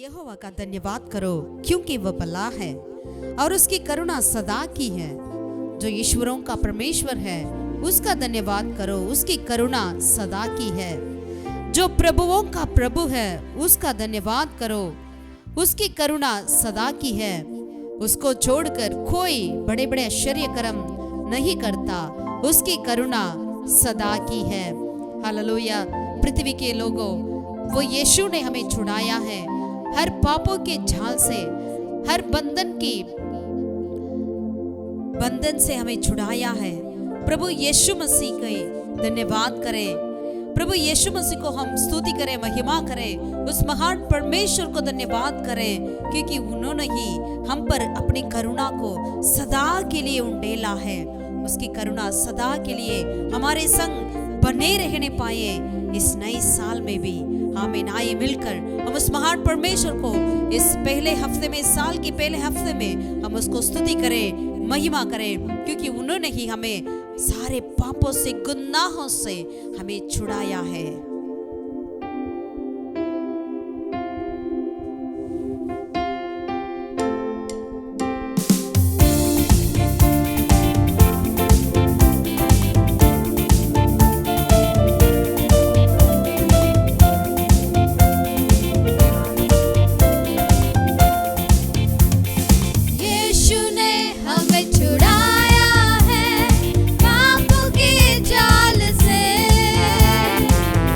यहोवा का धन्यवाद करो क्योंकि वह भला है और उसकी करुणा सदा की है। जो ईश्वरों का परमेश्वर है उसका धन्यवाद करो, उसकी करुणा सदा की है। जो प्रभुओं का प्रभु है उसका धन्यवाद करो, उसकी करुणा सदा की है। उसको छोड़कर कोई बड़े बड़े आश्चर्य कर्म नहीं करता, उसकी करुणा सदा की है। हालेलुया। पृथ्वी के लोगों, वो यीशु ने हमें छुड़ाया है हर पापों के झाल से, हर बंधन से हमें छुड़ाया है। प्रभु यीशु मसीह के धन्यवाद करें, प्रभु यीशु मसीह को हम स्तुति करें, महिमा करें, उस महान परमेश्वर को धन्यवाद करें क्योंकि उन्होंने ही हम पर अपनी करुणा को सदा के लिए उंडेला है। उसकी करुणा सदा के लिए हमारे संग बने रहने पाए इस नए साल में भी। आमीन। आइए मिलकर हम उस महान परमेश्वर को इस पहले हफ्ते में, साल के पहले हफ्ते में हम उसको स्तुति करें, महिमा करें क्योंकि उन्होंने ही हमें सारे पापों से, गुनाहों से हमें छुड़ाया है।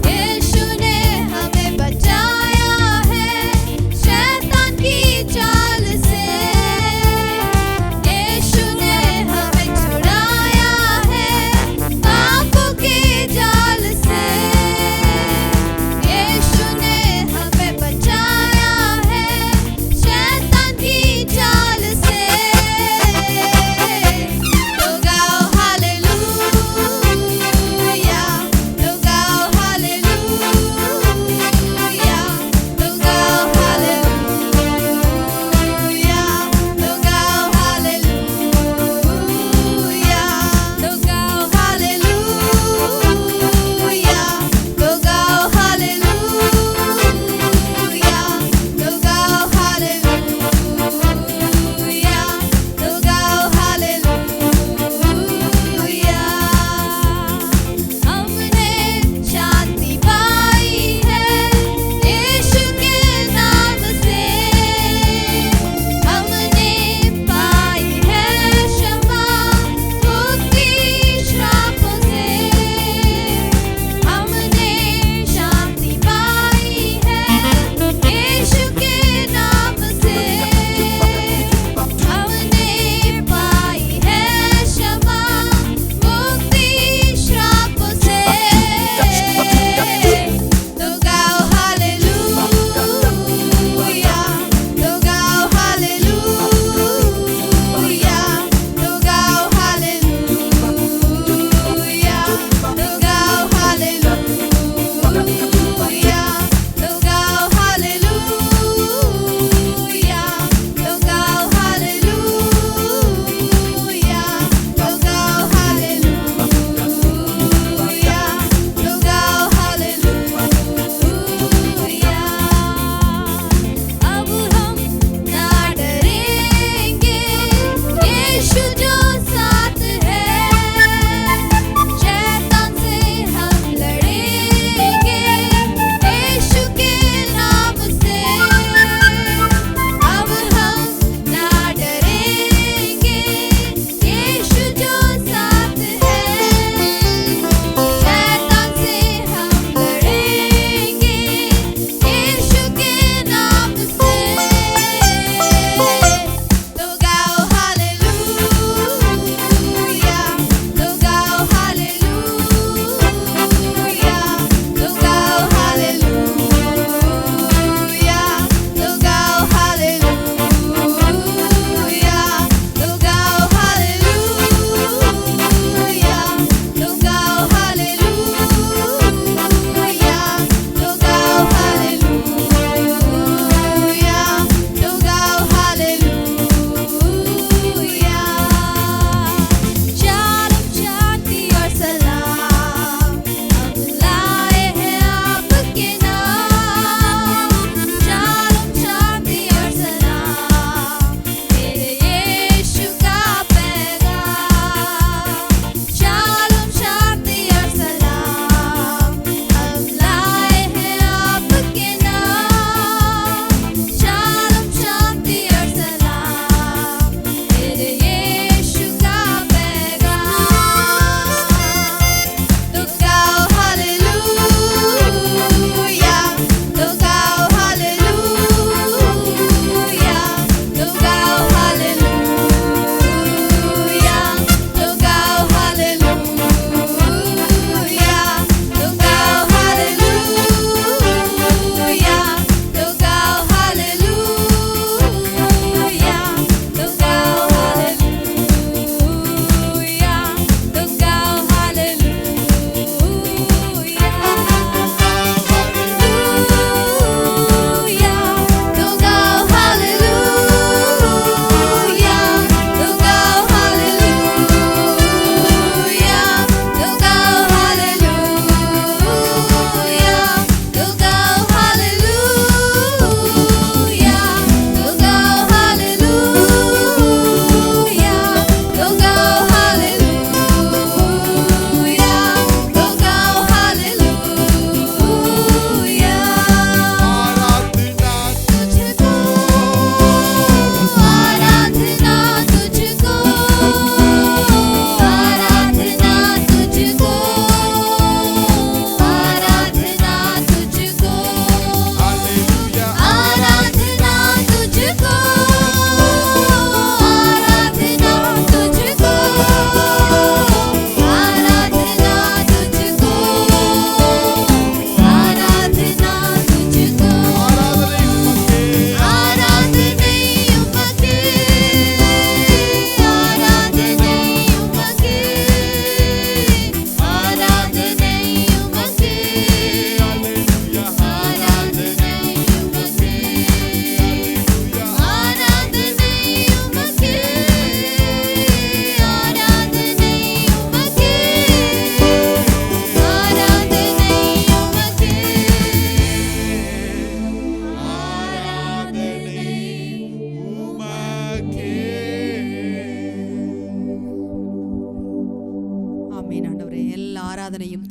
ये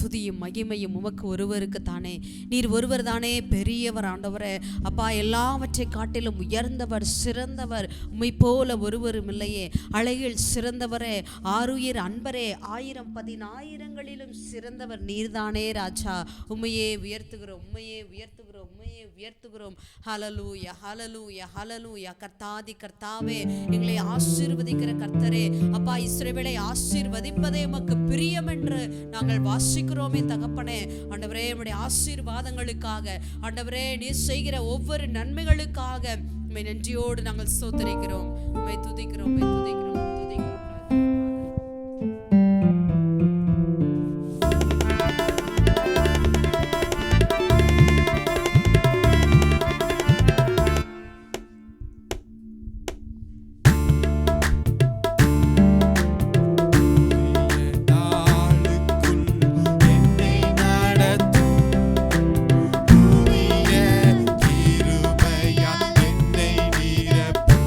துதியும் மகிமையும் உமக்கு ஒருவருக்கு தானே. நீர் ஒருவர் தானே பெரியவர் ஆண்டவரே. அப்பா, எல்லாவற்றை காட்டிலும் உயர்ந்தவர், சிறந்தவர், உம்மை போல ஒருவரும் இல்லையே. அழகில் சிறந்தவரே, ஆருயிர் அன்பரே, 1000-10,000ங்களிலும் சிறந்தவர் நீர்தானே ராஜா. உம்மையே உயர்த்துகிறோம், உம்மையே உயர்த்துகிறோம், உம்மையே உயர்த்துகிறோம். ஹல்லேலூயா, ஹல்லேலூயா, ஹல்லேலூயா. கர்த்தாதி கர்த்தாவே, எங்களை ஆசீர்வதிக்கிற கர்த்தரே, அப்பா, இஸ்ரவேலை ஆசீர்வதிப்பதே உமக்கு பிரியம் என்று நாங்கள் வாசிக்கிறோமே தகப்பனே. ஆண்டவரே, உம்முடைய ஆசீர்வாதங்களுக்காக, ஆண்டவரே, நீர் செய்கிற ஒவ்வொரு நன்மைகளுக்காக உம்மை நன்றியோடு நாங்கள் ஸ்தோத்திரிக்கிறோம், உம்மை துதிக்கிறோம், உம்மை துதிக்கிறோம், துதிக்கிறோம். கிருபையால் என்னை நிரப்பும்.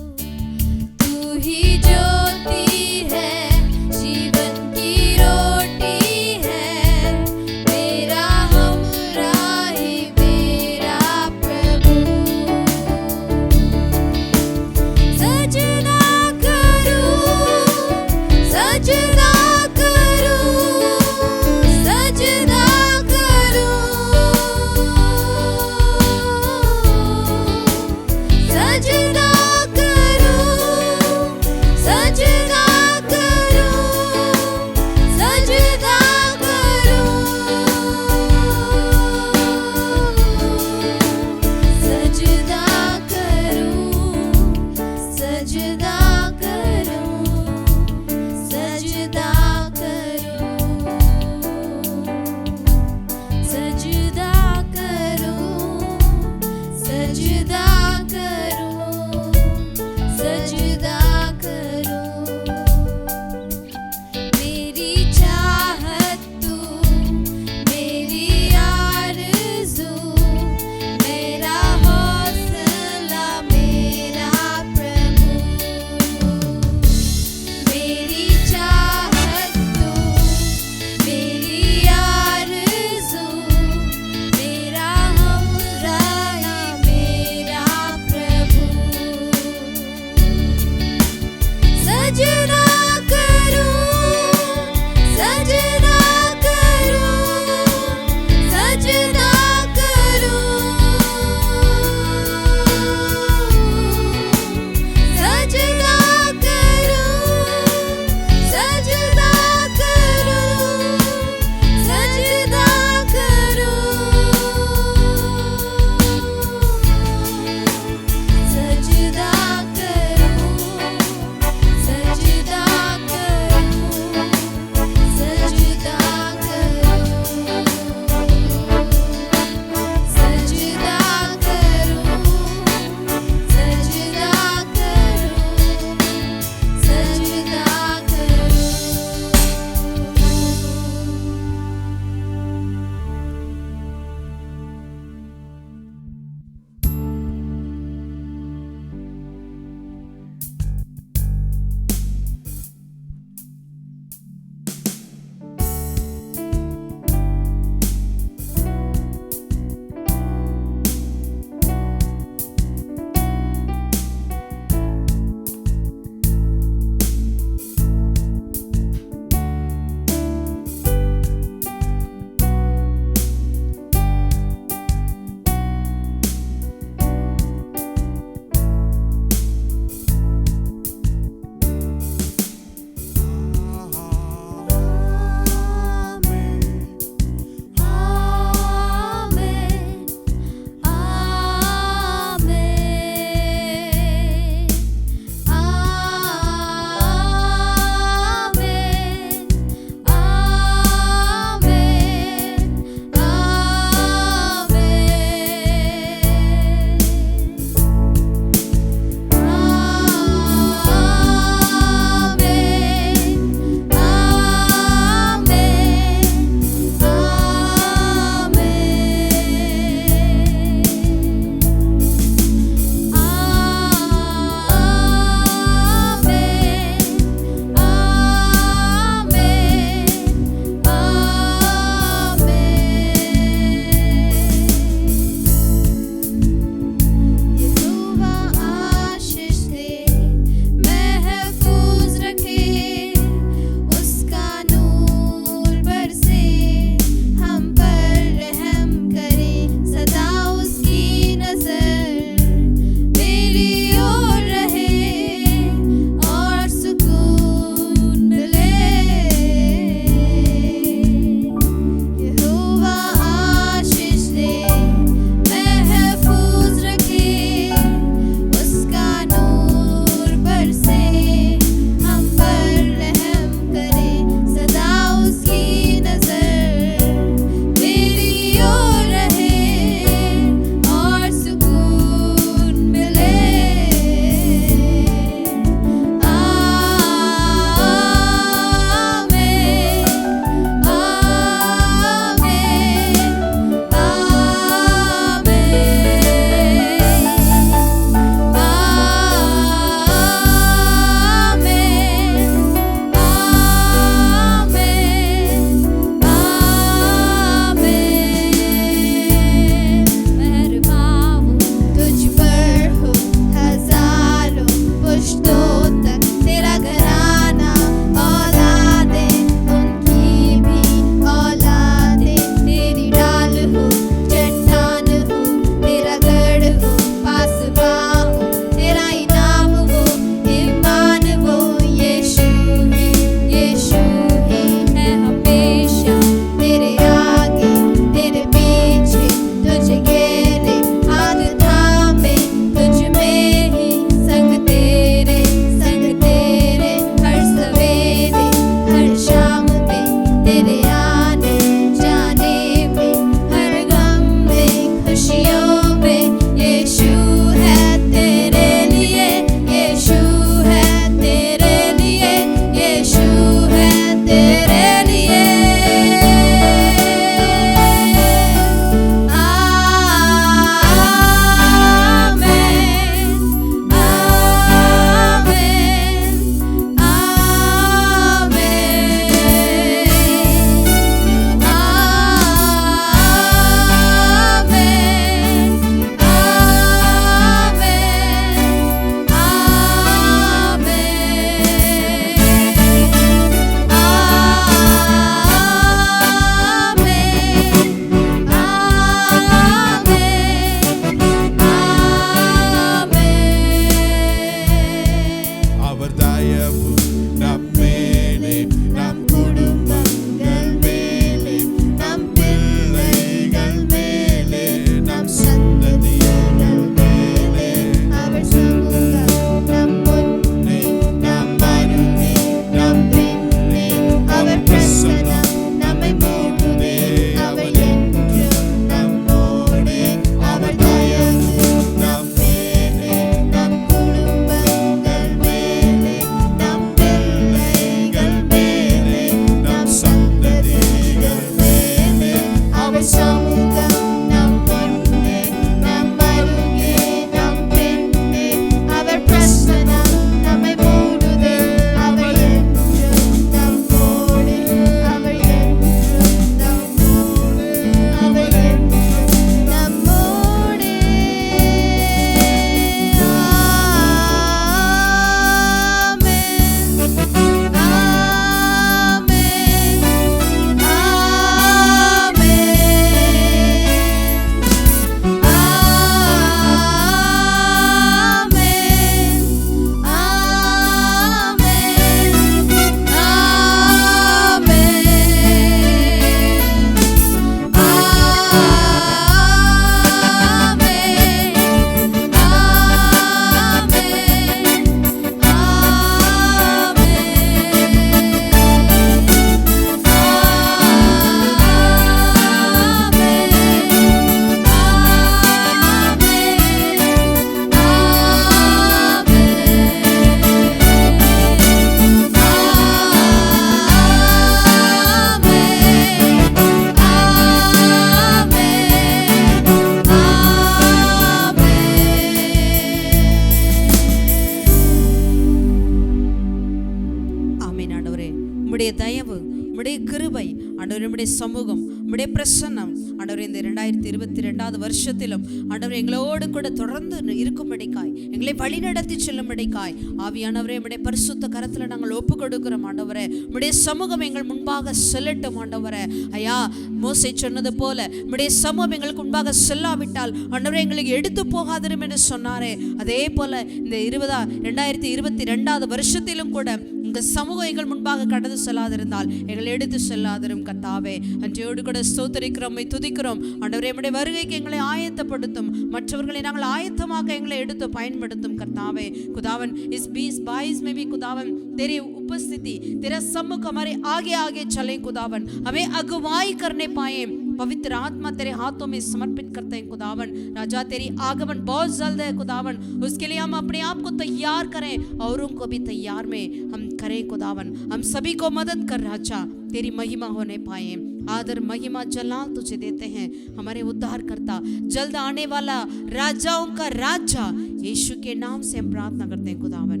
உம்முடைய சமூகம் உம்முடைய பிரசன்னம் ஆண்டவரே இந்த 2022வது வருஷத்திலும் ஆண்டவரே எங்களோடு கூட தொடர்ந்து இருக்கும்படிக்காய் எங்களை வழிநடத்தி செல்லும்படிக்காய் ஆவியானவரே உம்முடைய பரிசுத்த கரத்துல நாங்கள் ஒப்பு கொடுக்கிறோம் ஆண்டவரே. உம்முடைய சமூகம் எங்கள் முன்பாக செல்லட்டும் ஆண்டவரே. ஐயா மோசே சொன்னது போல உம்முடைய சமூகம் எங்களுக்கு முன்பாக செல்லாவிட்டால் ஆண்டவரே எங்களுக்கு எடுத்து போகாதிரும் என்று சொன்னாரே, அதே போல இந்த 2022வது வருஷத்திலும் கூட உங்க சமூகம் எங்கள் முன்பாக கடந்து செல்லாதிருந்தால் எங்களை எடுத்து செல்லாதிரும் கர்த்தாவே. அன்றையோடு கூட ஸ்தோத்திரிக்கிறோம், துதிக்கிறோம் ஆண்டவரே. நம்முடைய வருகைக்கு எங்களை ஆயத்தப்படுத்தும், மற்றவர்களை நாங்கள் ஆயத்தமாக எங்களை எடுத்து பயன்படுத்தும் कर्तावे। खुदावन इस 2022 में भी खुदावन तेरी उपस्थिति तेरा सम्मुख हमारे आगे आगे चले खुदावन, हमें अगुवाई करने पाए। पवित्र आत्मा तेरे हाथों में समर्पित करते हैं खुदावन। राजा तेरी आगमन बहुत जल्द है खुदावन, उसके लिए हम अपने आप को तैयार करें, औरों को भी तैयार में हम करें खुदावन। हम सभी को मदद कर राजा तेरी महिमा होने पाए। आदर महिमा जलाल तुझे देते हैं हमारे उद्धार करता, जल्द आने वाला राजाओं का राजा यीशु के नाम से हम प्रार्थना करते हैं खुदावन।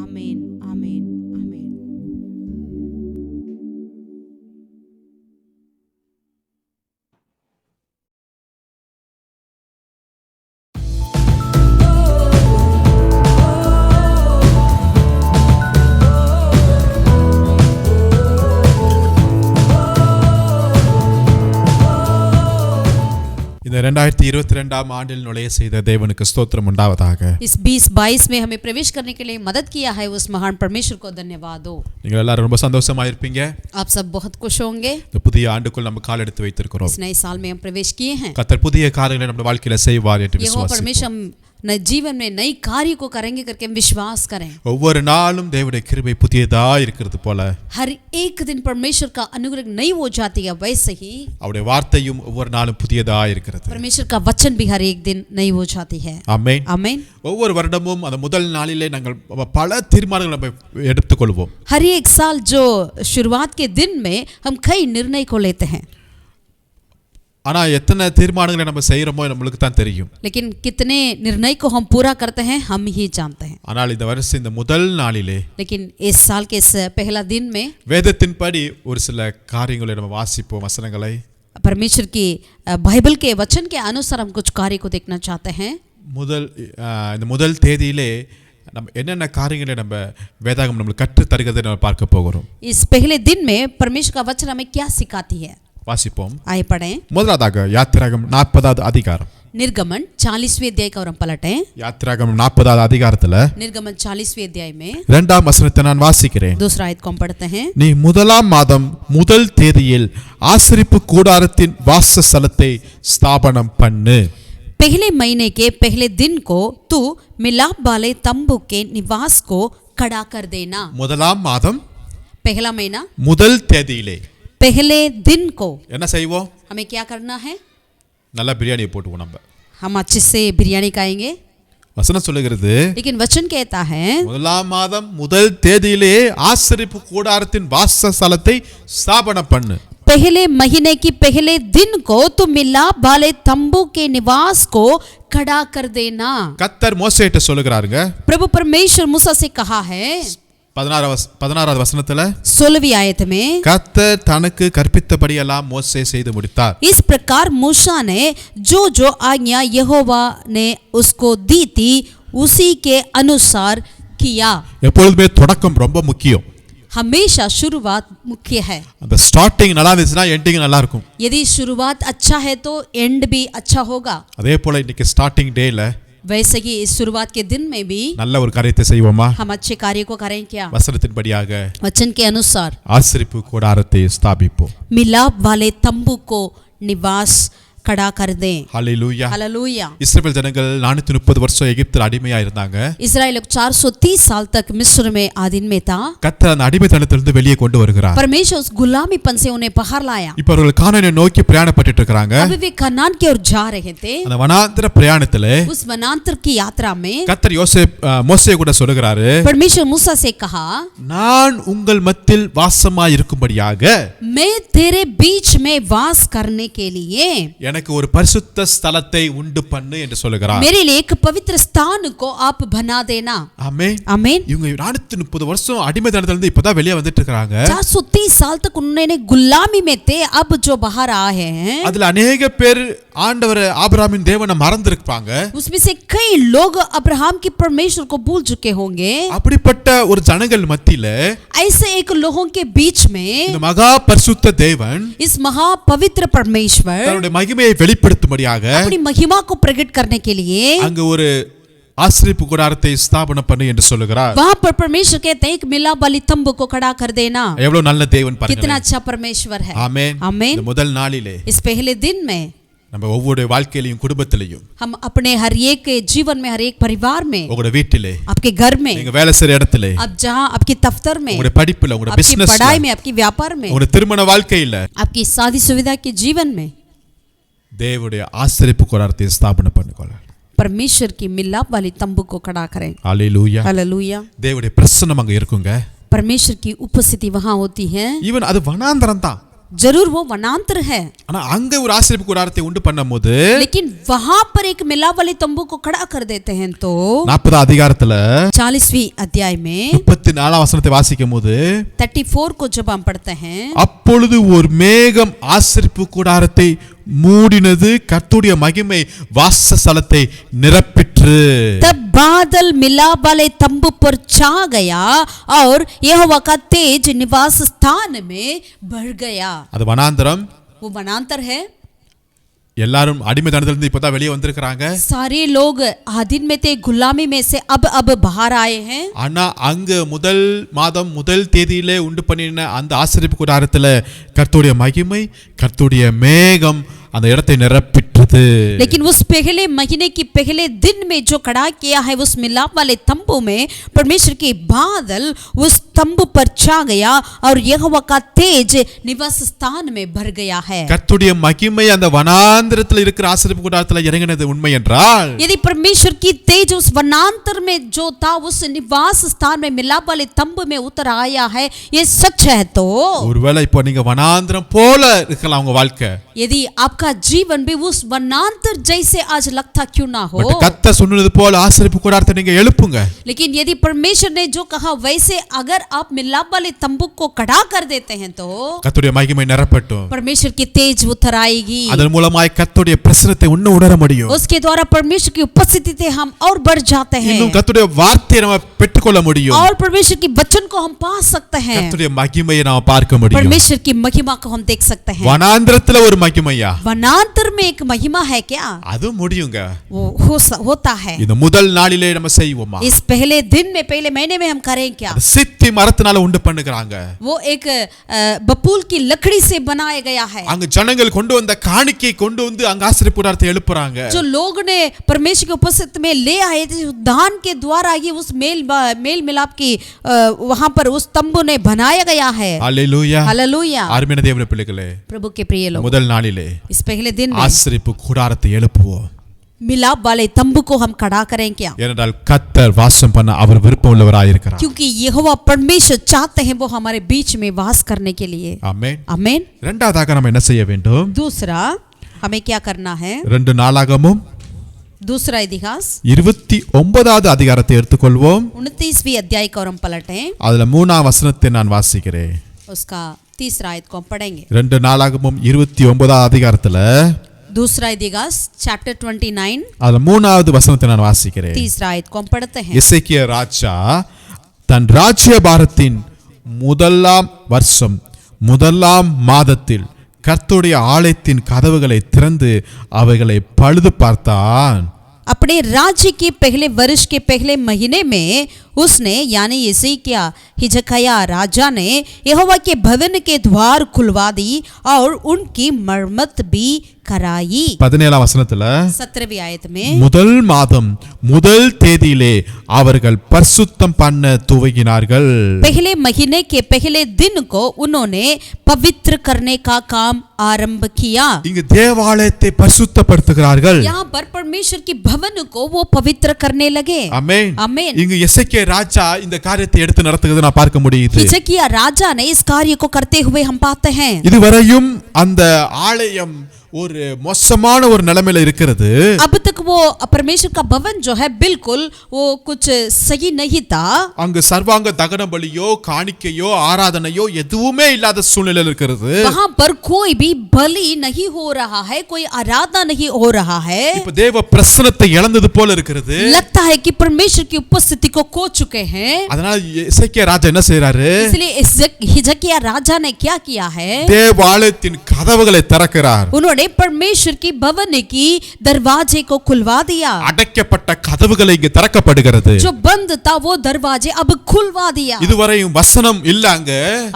आमीन आमीन आमीन। இந்த 2022 ஆண்டில் நுழைய செய்த தேவனுக்கு ஸ்தோத்திரம் உண்டாவதாக। इस 2022 में हमें प्रवेश करने के लिए मदद किया है उस महान परमेश्वर को धन्यवाद हो। நீங்கள் எல்லாரும் ரொம்ப சந்தோஷமா இருப்பீங்க। आप सब बहुत खुश होंगे। இந்த புதிய ஆண்டுக்குள் நம்ம கால் எடுத்து வைத்திருக்கிறோம்। इस नए साल में हम प्रवेश किए हैं। கர்த்தர் புதிய காரியங்களை நம்ம வாழ்க்கையில செய்வார் என்று விசுவாசிக்கிறோம்। परमेश्वर नए जीवन में नई कार्य को करेंगे करके हम विश्वास करें। ஒவ்வொரு நாளும் தேவனுடைய கிருபை புதியதா இருக்கிறது போல हर एक दिन परमेश्वर का अनुग्रह नई हो जाती है, वैसे ही அவருடைய வார்த்தையும் ஒவ்வொரு நாளும் புதியதா இருக்கிறது। परमेश्वर का वचन भी हर एक दिन नई हो जाती है। ஆமென் आमीन। ஒவ்வொரு வருடமும் அந்த முதல் நாளிலே நாங்கள் பல தீர்மானங்களை நம்ம எடுத்துக்கொள்வோம்। हर एक साल जो शुरुआत के दिन में हम कई निर्णय को लेते हैं, ஆனா எத்தனை தீர்மானங்களை நம்ம செய்யறோமோ நமக்கு தான் தெரியும்। लेकिन कितने निर्णय को हम पूरा करते हैं हम ही जानते हैं। ஆனால் இந்த வருஷம் இந்த முதல் நாளிலே लेकिन इस साल के इस पहला दिन में வேதத்தின்படி ஒரு சில காரியங்களை நம்ம வாசிப்போம், வசனங்களை। परमेश्वर की बाइबल के वचन के अनुसार हम कुछ कार्य को देखना चाहते हैं। இந்த முதல் தேதியிலே நம்ம என்னென்ன காரியங்களை நம்ம வேதாகம் நம்மளுக்கு கற்று தருகிறதை நம்ம பார்க்க போகிறோம்। इस पहले दिन में परमेश्वर का वचन हमें क्या सिखाती है, வாசிப்போம்। आइए पढ़ें। முதலாவதாக யாத்திராகமம் 40வது அதிகாரம்। निर्गमन 40वें अध्याय का हम पलटें। யாத்திராகமம் 40வது அதிகாரத்துல निर्गमन 40वें अध्याय में 2ஆம் வசனத்தை நான் வாசிக்கிறேன்। दूसरा आयत को हम पढ़ते हैं। நீ முதலாம் மாதம் முதல் தேதியில் ஆசரிப்பு கூடாரத்தின் வாசஸ்தலத்தை ஸ்தாபனம் பண்ணு। पहले महीने के पहले दिन को तू मिलाप वाले तंबू के निवास को खड़ा कर देना। முதலாம் மாதம் पहला महीना முதல் தேதியிலே पहले दिन को என்ன செய்வோம்? हमें क्या करना है? நல்ல பிரியாணி போட்டுவோம் நம்ம। हम अच्छे से बिरयानी खाएंगे। வசனம் சொல்லுகிறது, लेकिन वचन कहता है முதலாம் மாதம் முதல் தேதியிலே ஆசரிப்பு கூடாரத்தின் வாசஸ்தலத்தை ஸ்தாபனம் பண்ணு। पहले महीने की पहले दिन को तू मिलाप वाले तंबू के निवास को खड़ा कर देना। கர்த்தர் மோசேட்ட சொல்லுகிறாருங்க। प्रभु परमेश्वर मूसा से कहा है 16வது வசனத்துல 16वीं आयत में கர்த்தர் தனக்கு கற்பித்தபடியெல்லாம் மோசே செய்து முடித்தார்। इस प्रकार मूसा ने जो जो आज्ञा यहोवा ने उसको दी थी उसी के अनुसार किया। எப்பொழுதுமே தொடக்கம் ரொம்ப முக்கியம்। हमेशा शुरुआत मुख्य है। அந்த ஸ்டார்டிங் நல்லா இருந்துச்சுன்னா எண்டிங் நல்லா இருக்கும்। यदि शुरुआत अच्छा है तो एंड भी अच्छा होगा। அதே போல இன்னைக்கு ஸ்டார்டிங் டேல वैसे ही इस शुरुआत के दिन में भी நல்ல ஒரு காரியத்தை செய்வோமா? हम अच्छे कार्य को करें क्या? வசனத்தின்படியாக वचन के अनुसार ஆசரிப்பு கூடாரத்தை ஸ்தாபிப்போம்। मिलाप वाले तंबू को निवास खड़ा कर दें। ஹல்லேலூயா हालेलुया। இஸ்ரவேல் ஜனங்கள் 430 வருஷம் எகிப்தில் அடிமையா இருந்தாங்க। इस्राएल लोग 430 साल तक मिस्र में आधीन में था। கர்த்தர் அந்த அடிமைத்தனத்திலிருந்து வெளியே கொண்டு வருகிறார்। परमेश्वर उस गुलामीपन से उन्हें बाहर लाया। இப்போ அவர்கள் கானானை நோக்கி பிரயாணப்பட்டு இருக்காங்க। अभी वे कनान की ओर जा रहे थे। அந்த வனாந்தர பிரயாணத்திலே उस वनांतर की यात्रा में கர்த்தர் மோசே கூட சொல்லுகிறாரு, परमेश्वर मूसा से कहा, நான் உங்கள் மத்தியில் வாசமாய் இருக்கும்படியாக मैं तेरे बीच में वास करने के लिए எனக்கு ஒரு பரிசுத்த ஸ்தலத்தை உண்டு பண்ணு என்று சொல்லுகிறார். मेरे लिए एक पवित्र स्थान को आप बना देना. ஆமென். आमीन. இவங்க 430 வருஷம் அடிமைத்தனத்துல இருந்து இப்பதான் வெளியே வந்துட்டு இருக்காங்க. 430 साल तक उन्होंने गुलामी में थे, अब जो बाहर आए हैं அதுல अनेक பேர் ஆண்டவர் ஆபிரகாமின் தேவனை மறந்திருப்பாங்க. उसमें से कई लोग अब्राहम की परमेश्वर को भूल चुके होंगे. அப்படிப்பட்ட ஒரு ஜனங்கள் மத்தியில ऐसे एक लोगों के बीच में இந்த மகா பரிசுத்த தேவன் इस महा पवित्र परमेश्वर தன்னுடைய மகிமையை வெளிப்படுத்தும்படியாக अपनी महिमा को प्रकट करने के लिए அங்க ஒரு ஆசரிப்பு கூடாரத்தை ஸ்தாபனம் பண்ணு என்று சொல்லுகிறார். वहां पर परमेश्वर कहते हैं एक मिलाप वाली तंबू को खड़ा कर देना. எவ்வளவு நல்ல தேவன் பாருங்க. कितना अच्छा परमेश्वर है. ஆமென். आमीन. இந்த முதல் நாளிலே इस पहले दिन में நம்ம ஒவ்வொரு வாழ்க்கையிலும் குடும்பத்திலையும் हम अपने हर एक के जीवन में, हर एक परिवार में, உங்களுடைய வீட்டிலே, आपके घर में, நீங்க வேலை செய்யற இடத்திலே, आप जहां आपके दफ्तर में, உங்களுடைய படிப்புல, உங்களுடைய आपकी பிசினஸ்ல, पढ़ाई में, आपकी व्यापार में, உங்களுடைய திருமண வாழ்க்கையில, आपकी शादी सुविधा के जीवन में தேவனுடைய ஆசரிப்பு கூடாரத்தை ஸ்தாபனம் பண்ணுங்க. परमेश्वर की मिलाप वाली तंबू को खड़ा करें. हालेलुया. हालेलुया. தேவனுடைய பிரசன்னம் அங்க இருக்குங்க. परमेश्वर की उपस्थिति वहां होती है. ஈவன் அது வனாந்தரம் தான். जरूर वो वनांतर है, ஆனா அங்க ஒரு ஆசரிப்பு கூடாரத்தை உண்டு பண்ணும்போது लेकिन वहां पर एक मिलाप वाले तंबू को खड़ा कर देते हैं. तो 40 அதிகாரத்துல 40वीं अध्याय में 34 வசனத்தை வாசிக்கும்போது 34 को जब हम पढ़ते हैं, அப்பொழுது ஒரு மேகம் ஆசரிப்பு கூடாரத்தை மூடினது, கர்த்தருடைய மகிமை வாசஸ்தலத்தை நிரப்பிற்று. तब बादल मिलाप वाले तंबू पर छा गया और यहोवा का तेज निवास स्थान में बढ़ गया. அது வனாந்தரம். वो वनांतर है. எல்லாரும் அடிமைத்தனத்துல இருந்து இப்பதான் வெளியே வந்திருக்காங்க. सारे लोग आधीन में थे, गुलामी में से अब बाहर आए हैं. ஆனா அங்க முதல் மாதம் முதல் தேதியிலே உண்டு பண்ணின அந்த ஆசரிப்பு கூடாரத்துல கர்த்தருடைய மகிமை, கர்த்தருடைய மேகம் அந்த இடத்தை நிரப்பிற்றது. लेकिन उस पहले महीने की पहले दिन में जो खड़ा किया है उस मिलाप वाले तंबू में परमेश्वर के बादल उस तंबू पर छा गया और यहोवा का तेज निवास स्थान में भर गया है. கர்த்தருடைய மகிமை அந்த வனாந்தரத்துல இருக்கிற ஆசரிப்பு கூடாரத்துல இறங்கினது உண்மை என்றால், यदि परमेश्वर की तेज उस वनांतर में जो था उस निवास स्थान में मिलाप वाले तंबू में उतर आया है, ये सच है, तो ஒருவேளை இப்போ நீங்க வனாந்தரம் போல இருக்கலாம் உங்க வாழ்க்கை. यदि आपका जीवन भी उस वनांतर जैसे आज लगता क्यों ना हो, கர்த்தர் சொன்னது போல ஆசரிப்பு கூடாரத்தை நீங்க எழுப்புங்க. लेकिन यदि परमेश्वर ने जो कहा वैसे अगर आप मिलाप वाले तंबू को खड़ा कर देते हैं तो கர்த்தருடைய மகிமை நிரப்பட்டும். परमेश्वर की तेज उतर आएगी. அதன் மூலமாய் கர்த்தருடைய பிரசன்னத்தை இன்னும் உணர முடியும். उसके द्वारा परमेश्वर की उपस्थिति से हम और बढ़ जाते हैं இன்னும் கர்த்தருடைய வார்த்தையை நம்ம பெற்றுக்கொள்ள முடியும். और परमेश्वर की वचन को हम पा सकते हैं. கர்த்தருடைய மகிமையை நாம பார்க்க முடியும். परमेश्वर की महिमा को हम देख सकते हैं. வனாந்தரத்துல ஒரு மகிமையா, वनांतर में एक महिमा है क्या? அது முடியுங்க. वो होता है. இந்த முதல் நாளிலே நம்ம செய்வோமா? इस पहले दिन में, पहले महीने में हम करें क्या? சித்தி மரத்தினால உண்டு பண்ணுகிறாங்க. वो एक बबूल की लकड़ी से बनाया गया है. அங்க ஜனங்கள் கொண்டு வந்த காணிக்கை கொண்டு வந்து அங்க ஆசரிப்பு கூடாரத்தை எழுப்புறாங்க. जो लोग ने परमेश्वर की उपस्थिति में ले आए थे, दान के द्वारा ये उस मेल मिलाप की वहां पर उस तंबू ने बनाया गया है. हालेलुया. हालेलुया. அருமையான தேவனுடைய பிள்ளைகளே, प्रभु के प्रिय लोग, முதல் நாளிலே इस पहले दिन में ஆசரிப்பு கூடாரத்தை எழுப்புவோம். मिलाप वाले तंबू को हम खड़ा करें क्या? ஏனென்றால் கர்த்தர் வாசம் பண்ண அவர் விருப்பம் உள்ளவராய் இருக்கிறார். क्योंकि यहोवा परमेश्वर चाहते हैं वो हमारे बीच में वास करने के लिए. ஆமென். आमीन. இரண்டாவதாக நம்ம என்ன செய்ய வேண்டும்? दूसरा हमें क्या करना है? 2 நாளாகமம் दूसरा इतिहास 29வது அதிகாரத்தை எடுத்துக்கொள்வோம். 29वीं अध्याय को हम पलटें. அதுல 3ஆம் வசனத்தை நான் வாசிக்கிறேன். उसका तीसरा आयत को हम पढ़ेंगे. 2 நாளாகமம் 29வது அதிகாரத்துல दूसरा इतिहास चैप्टर 29 அதுல 3வது வசனத்தை நான் வாசிக்கிறேன். तीसरा आयत को हम पढ़ते हैं. எசேக்கியா ராஜா தன் ராஜ்யபாரத்தின் முதலாம் வருஷம் முதலாம் மாதத்தில் கர்த்தருடைய ஆலயத்தின் கதவுகளை திறந்து அவைகளை பழுது பார்த்தான். अपने राज्य के पहले वर्ष के पहले महीने में उसने यानी एसेकिया हिजकिय्याह राजा ने यहोवा के भवन के द्वार खुलवा दी और उनकी मरम्मत भी कराई. 17ஆம் வசனத்துல 17वीं आयत में முதல் மாதம் முதல் தேதியிலே அவர்கள் பரிசுத்தம் பண்ண துவங்கினார்கள். पहले महीने के पहले दिन को उन्होंने पवित्र करने का काम आरंभ किया. இங்கு தேவாலயத்தை பரிசுத்தப்படுத்துகிறார்கள். यहाँ पर परमेश्वर की भवन को वो पवित्र करने लगे. ஆமென். आमीन. இங்கு எசேக்கியா ராஜா இந்த காரியத்தை எடுத்து நடத்துகிறது நான் பார்க்க முடியுது. हिजकिय्याह राजा ने इस कार्य को करते हुए हम पाते हैं. இதுவரையும் அந்த ஆலயம் ஒரு மோசமான ஒரு நிலைமையில இருக்கிறது. अब तक वो परमेश्वर का भवन जो है बिल्कुल वो कुछ सही नहीं था. அங்கு சர்வாங்க தகன பலியோ காணிக்கையோ ஆராதனையோ எதுவுமே இல்லாத சூழ்நிலையில் இருக்கிறது. वहां पर कोई भी बलि नहीं हो रहा है, कोई आराधना नहीं हो रहा है. இப்ப தேவ பிரசன்னத்தை இழந்தது போல இருக்கிறது. लगता है कि परमेश्वर की उपस्थिति को खो चुके हैं. அதனால எசேக்கியா ராஜா என்ன செய்றாரு? इसलिए हिजकिय्याह राजा ने क्या किया है? தேவாலயத்தின் கதவுகளை திறக்கிறார். उन्होंने परमेश्वर की भवन की दरवाजे को खुलवा दिया. அடைக்கப்பட்ட கதவுகளை இங்கு திறக்கப்படுகிறது. जो बंद था वो दरवाजे अब खुलवा दिया. இதுவரையும் வசனம் இல்ல அங்க.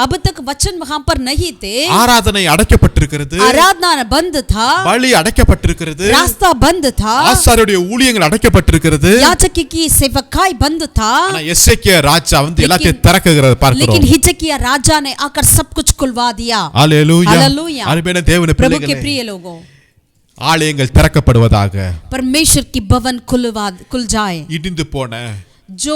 अब तक वचन वहां पर नहीं थे. ஆராதனை அடைக்கப்பட்டிருக்கிறது. आराधना बंद था. பலி அடைக்கப்பட்டிருக்கிறது. रास्ता बंद था. ஆசாரியருடைய ஊழியங்கள் அடைக்கப்பட்டிருக்கிறது. याजक की सेवकाई बंद था. ஆனா எசேக்கியா ராஜா வந்து எல்லாத்தையும் திறக்குகிறத பார்க்கிறோம். लेकिन हिजकिय्याह राजा ने आकर सब कुछ खुलवा दिया. हालेलुया. हालेलुया. அருமையான தேவனுடைய प्रभु के பிள்ளைகளே, प्रिय लोगों, ஆலயங்கள் திறக்கப்படுவதாக. परमेश्वर की भवन खुल जाए. இடிந்து போன जो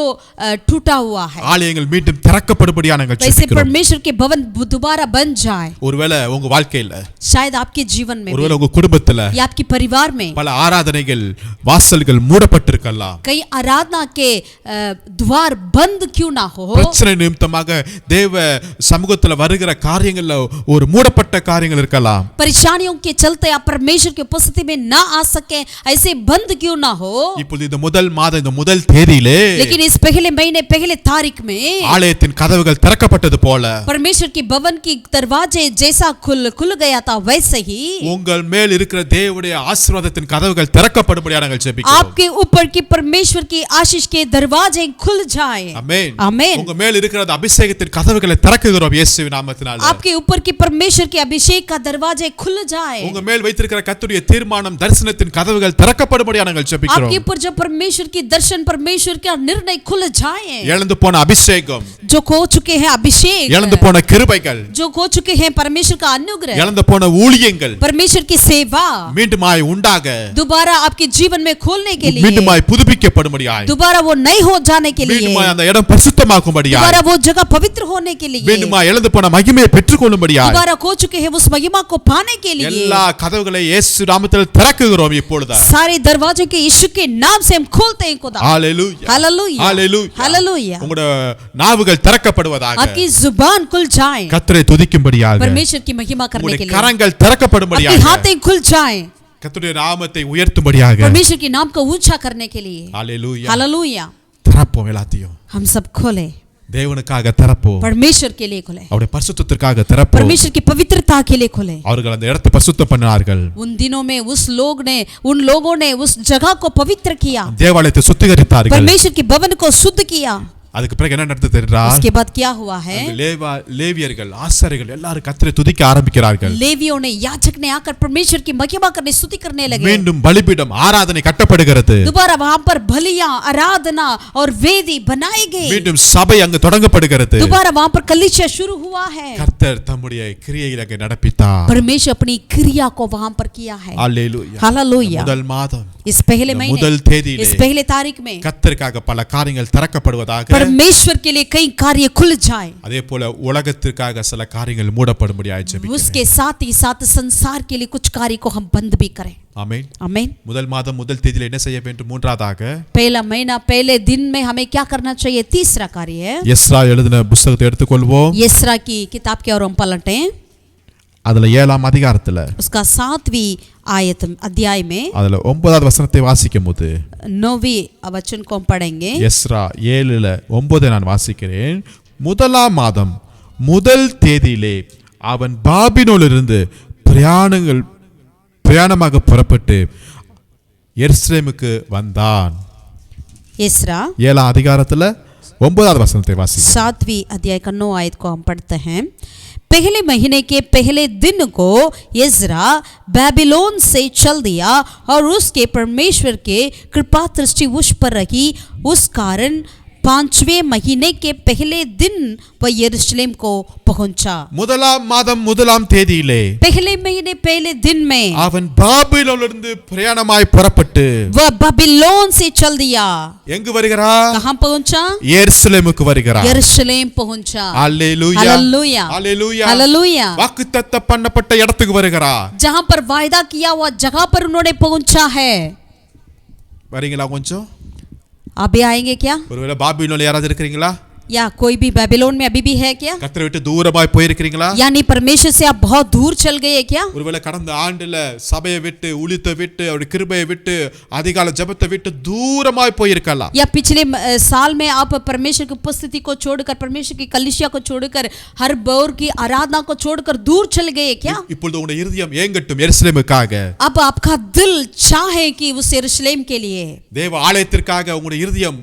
टूटा हुआ है ஆலயங்கள் மீண்டும் திறக்கப்படும்படியாக நாங்கள் वैसे ஜெபிக்கிறோம். परमेश्वर के भवन दोबारा बन जाए. ஒருவேளை உங்க வாழ்க்கையில, शायद आपके जीवन में ஒருவேளை உங்க குடும்பத்துல या आपके परिवार में பல ஆராதனைகள் வாசல்கள் மூடப்பட்டிருக்கலாம். कई आराधना के द्वार बंद क्यों ना हो. பிரச்சனை நிமித்தமாக தேவ சமூகத்துல வருகிற காரியங்கள்ல ஒரு மூடப்பட்ட காரியங்கள் இருக்கலாம். परेशानियों के चलते आप परमेश्वर की उपस्थिति में ना आ सके, ऐसे बंद क्यों ना हो. இப்பொழுது இந்த முதல் மாதம் இந்த முதல் தேதியிலே लेकिन इस पहले महीने पहले तारीख में ஆலயத்தின் கதவுகள் திறக்கப்பட்டது போல परमेश्वर की भवन की दरवाजे जैसा खुल गया था, वैसे ही உங்கள் மேல் இருக்கிற தேவனுடைய ஆசீர்வாதத்தின் கதவுகள் திறக்கப்படும்படியாக நாங்கள் ஜெபிக்கிறோம். आपके ऊपर की परमेश्वर की आशीष के दरवाजे खुल जाए. ஆமென். आमेन. உங்க மேல் இருக்கிற அபிஷேகத்தின் கதவுகளை திறக்குகிறோம் இயேசுவின் நாமத்தினால. आपके ऊपर की परमेश्वर के अभिषेक का दरवाजे खुल जाए. உங்க மேல் வைத்திருக்கிற கர்த்தருடைய தீர்மானம் தரிசனத்தின் கதவுகள் திறக்கப்படும்படியாக நாங்கள் ஜெபிக்கிறோம். आपके ऊपर जो परमेश्वर की दर्शन, परमेश्वर का निर्णय खुल जाए. இழந்து போன அபிஷேகம், जो खो चुके हैं अभिषेक, இழந்து போன கிருபைகள், जो खो चुके हैं परमेश्वर का अनुग्रह, இழந்து போன ஊழியங்கள் परमेश्वर की सेवा மீண்டுமாய் உண்டாக, दोबारा आपके जीवन में खोलने के लिए, மீண்டுமாய் புதுப்பிக்கப்படும்படியாக, दोबारा वो नए हो जाने के लिए, மீண்டுமாய் அந்த இடம் பரிசுத்தமாக்கும்படியாக, दोबारा वो जगह पवित्र होने के लिए, மீண்டுமாய் இழந்து போன மகிமையை பெற்றுக்கொள்ளும்படியாக दोबारा खो चुके हैं उस महिमा को पाने के लिए எல்லா கதவுகளை இயேசு நாமத்தில் திறக்குகிறோம் இப்பொழுது. सारे दरवाजे के यीशु के नाम से हम खोलते हैं खुदा. ஹalleluya. हालेलुया. ஹalleluya. हालेलुया. உங்களுடைய நாவுகள் திறக்கப்படுவதாக, आपकी जुबान खुल जाए கர்த்தரை துதிக்கும்படியாக, परमेश्वर की महिमा करने के உங்களுடைய लिए, கரங்கள் आपके திறக்கப்படும்படியாக, हाथें खुल जाए கர்த்தருடைய நாமத்தை உயர்த்தும்படியாக. परमेश्वर के नाम को ऊंचा करने के लिए. ஹalleluya. हालेलुया. திறப்போம் எல்லாத்தையும். हम सब खोले, தேவனுக்காக திறப்போம். परमेश्वर के लिए खोले, அவருடைய பரிசுத்தத்திற்காக திறப்போம். परमेश्वर की पवित्रता के लिए खोले. அவர்கள் அந்த இடத்தை பரிசுத்தம் பண்ணார்கள். उन दिनों में उन लोगों ने उस जगह को पवित्र किया, தேவாலயத்தை சுத்திகரித்தார்கள். परमेश्वर के भवन को शुद्ध किया. அதுக்கு பிறகு என்ன நடந்தது தெரியுமா? उसके बाद क्या हुआ है? லேவியர்கள், ஆசாரியர்கள் எல்லாரும் கர்த்தரை துதிக்க ஆரம்பிக்கிறார்கள். लेवियों ने, याजक ने आकर परमेश्वर की महिमा करने, स्तुति करने लगे. மீண்டும் பலிபீடம் ஆராதனை கட்டப்படுகிறது. दोबारा वहां पर बलियां, आराधना और वेदी बनाए गए. மீண்டும் சபை அங்கு தொடங்கப்படுகிறது. दोबारा वहां पर कलीसिया शुरू हुआ है. கர்த்தர் தம்முடைய கிரியைகளை அங்கே நடப்பித்தார். परमेश्वर अपनी क्रिया को वहां पर किया है. ஹalleluya. हालेलुया. முதல் மாதம் इस पहले महीने, முதல் தேதியிலே इस पहले तारीख में கர்த்தருக்காக பல காரியங்கள் திறக்கப்படுவதாக, परमेश्वर के लिए कई कार्य खुल जाए. அதே போல உலகத்திற்காக சில காரியங்கள் மூடப்படும்படியாக ஜெபிக்கிறேன். उसके साथ ही साथ संसार के लिए कुछ कार्य को हम बंद भी करें. ஆமென். आमीन. முதல் மாதம் முதல் தேதியில என்ன செய்ய வேண்டும்? மூன்றாவதாக पहला महीना, पहले दिन में हमें क्या करना चाहिए? तीसरा कार्य है, எஸ்ரா எழுதின புத்தகத்தை எடுத்துக்கொள்வோம். यस्रा की किताब की ओर हम पलटें. அதுல 7ஆம் அதிகாரத்துல, उसका 7वीं आयत अध्याय में அதுல 9வது வசனத்தை வாசிக்கும் போது, 9वीं वचन को हम पढ़ेंगे. எஸ்ரா 7:9 நான் வாசிக்கிறேன். முதலாம் மாதம் முதல் தேதியிலே அவன் பாபிலோனிலிருந்து பிரயாணமாக புறப்பட்டு எருசலேமுக்கு வந்தான். एस्रा 7ஆம் அதிகாரத்துல 9வது வசனத்தை வாசி. 7वीं अध्याय का 9 आयत को हम पढ़ते हैं. पहले महीने के पहले दिन को एज्रा बेबीलोन से चल दिया और उसके परमेश्वर के कृपा दृष्टि उस पर रही, उस कारण 5वें महीने के पहले दिन वह यरूशलेम को पहुंचा। முதலாம் மாதம் முதலாம் தேதியிலே पहले महीने पहले दिन में அவன் பாபிலோனிலிருந்து பிரயாணமாய் புறப்பட்டு वह बाबिलोन से चल दिया। எங்கு வருகிறார்? कहां पहुंचा? எருசலேமுக்கு வருகிறார்। यरूशलेम पहुंचा। அல்லேலூயா हालेलुया அல்லேலூயா हालेलुया। வாக்குத்தத்தம் பண்ணப்பட்ட இடத்துக்கு வருகிறார்। जहां पर वायदा किया हुआ जगह पर उन्होंने पहुंचा है। வரீங்களா கொஞ்சம்? आप भी आएंगे क्या? ஒருவேளை பாபிலோன்ல யாராவது இருக்கீங்களா? या कोई भी बेबीलोन में अभी भी है क्या? கர்த்தரை விட்டு தூரமாய் போயிருக்கீங்களா? यानी परमेश्वर से आप बहुत दूर चल गए क्या? ஒருவேளை கடந்த ஆண்டுல சபையை விட்டு ஊழியத்தை விட்டு அவருடைய கிருபையை விட்டு அதிகால ஜெபத்தை விட்டு தூரமாய் போயிருக்கலாம்। या पिछले साल में आप परमेश्वर की उपस्थिति को छोड़कर परमेश्वर की कलीसिया को छोड़कर हर बौर की आराधना को छोड़कर दूर चल गए क्या? இப்பொழுது உங்களுடைய இருதயம் ஏங்கட்டும் எருசலேமுக்காக। अब आपका दिल चाहे कि उस यरूशलेम के लिए தேவ ஆலயத்திற்காக உங்களுடைய இருதயம்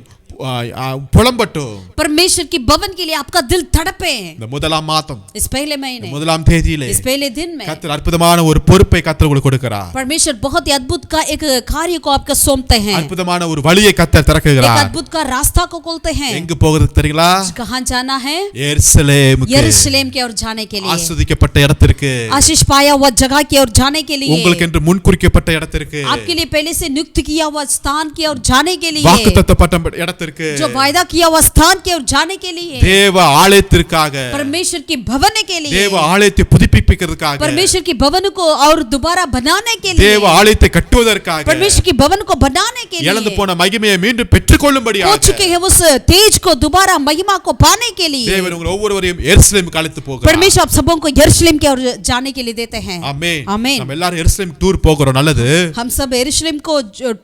புலம்பட்டும்। परमेश्वर की भवन के लिए आपका दिल तड़पे। இந்த முதலாம் மாதம் इस पहले महीने முதலாம் தேதியிலே इस पहले दिन में கர்த்தர் அற்புதமான ஒரு பொறுப்பை கர்த்தர் உங்களுக்கு கொடுக்கிறார்। परमेश्वर बहुत ही अद्भुत का एक कार्य को आपका सौंपते हैं। அற்புதமான ஒரு வழியை கர்த்தர் एक திறக்குகிறார்। अद्भुत का रास्ता को खोलते हैं। எங்க போகிறது தெரியுங்களா? कहां जाना है? எருசலேமுக்கு। यरूशलेम की ओर जाने के लिए, ஆசீர்வதிக்கப்பட்ட இடத்திற்கு, आशीष पाया हुआ जगह की ओर जाने के लिए, உங்களுக்கு என்று முன்குறிக்கப்பட்ட இடத்திற்கு, आपके लिए पहले से नियुक्त किया हुआ स्थान की ओर जाने के लिए, வாக்குத்தத்தப்பட்ட இடத்திற்கு, जो वायदा किया हुआ स्थान की ओर जाने के लिए, தேவ ஆலயத்திற்காக, परमेश्वर की भवन के लिए, தேவ ஆலயத்தை புதுப்பிப்பதற்காக, परमेश्वर की भवन को और दोबारा बनाने के लिए, தேவ ஆலயத்தை கட்டுவதற்காக, परमेश्वर की भवन को बनाने के இழந்து लिए, போன மகிமையை மீண்டும் பெற்றுக்கொள்ளும்படியாக हो चुके हैं उस तेज को दोबारा महिमा को पाने के लिए தேவன் உங்கள் ஒவ்வொருவரையும் எருசலேமுக்கு அழைத்து போகிறார்। परमेश्वर आप सबों को यरूशलेम की ओर जाने के लिए देते हैं। ஆமென்। आमीन। நம்ம எல்லாரும் எருசலேம் டூர் போகிறோம், நல்லது। हम सब यरूशलेम को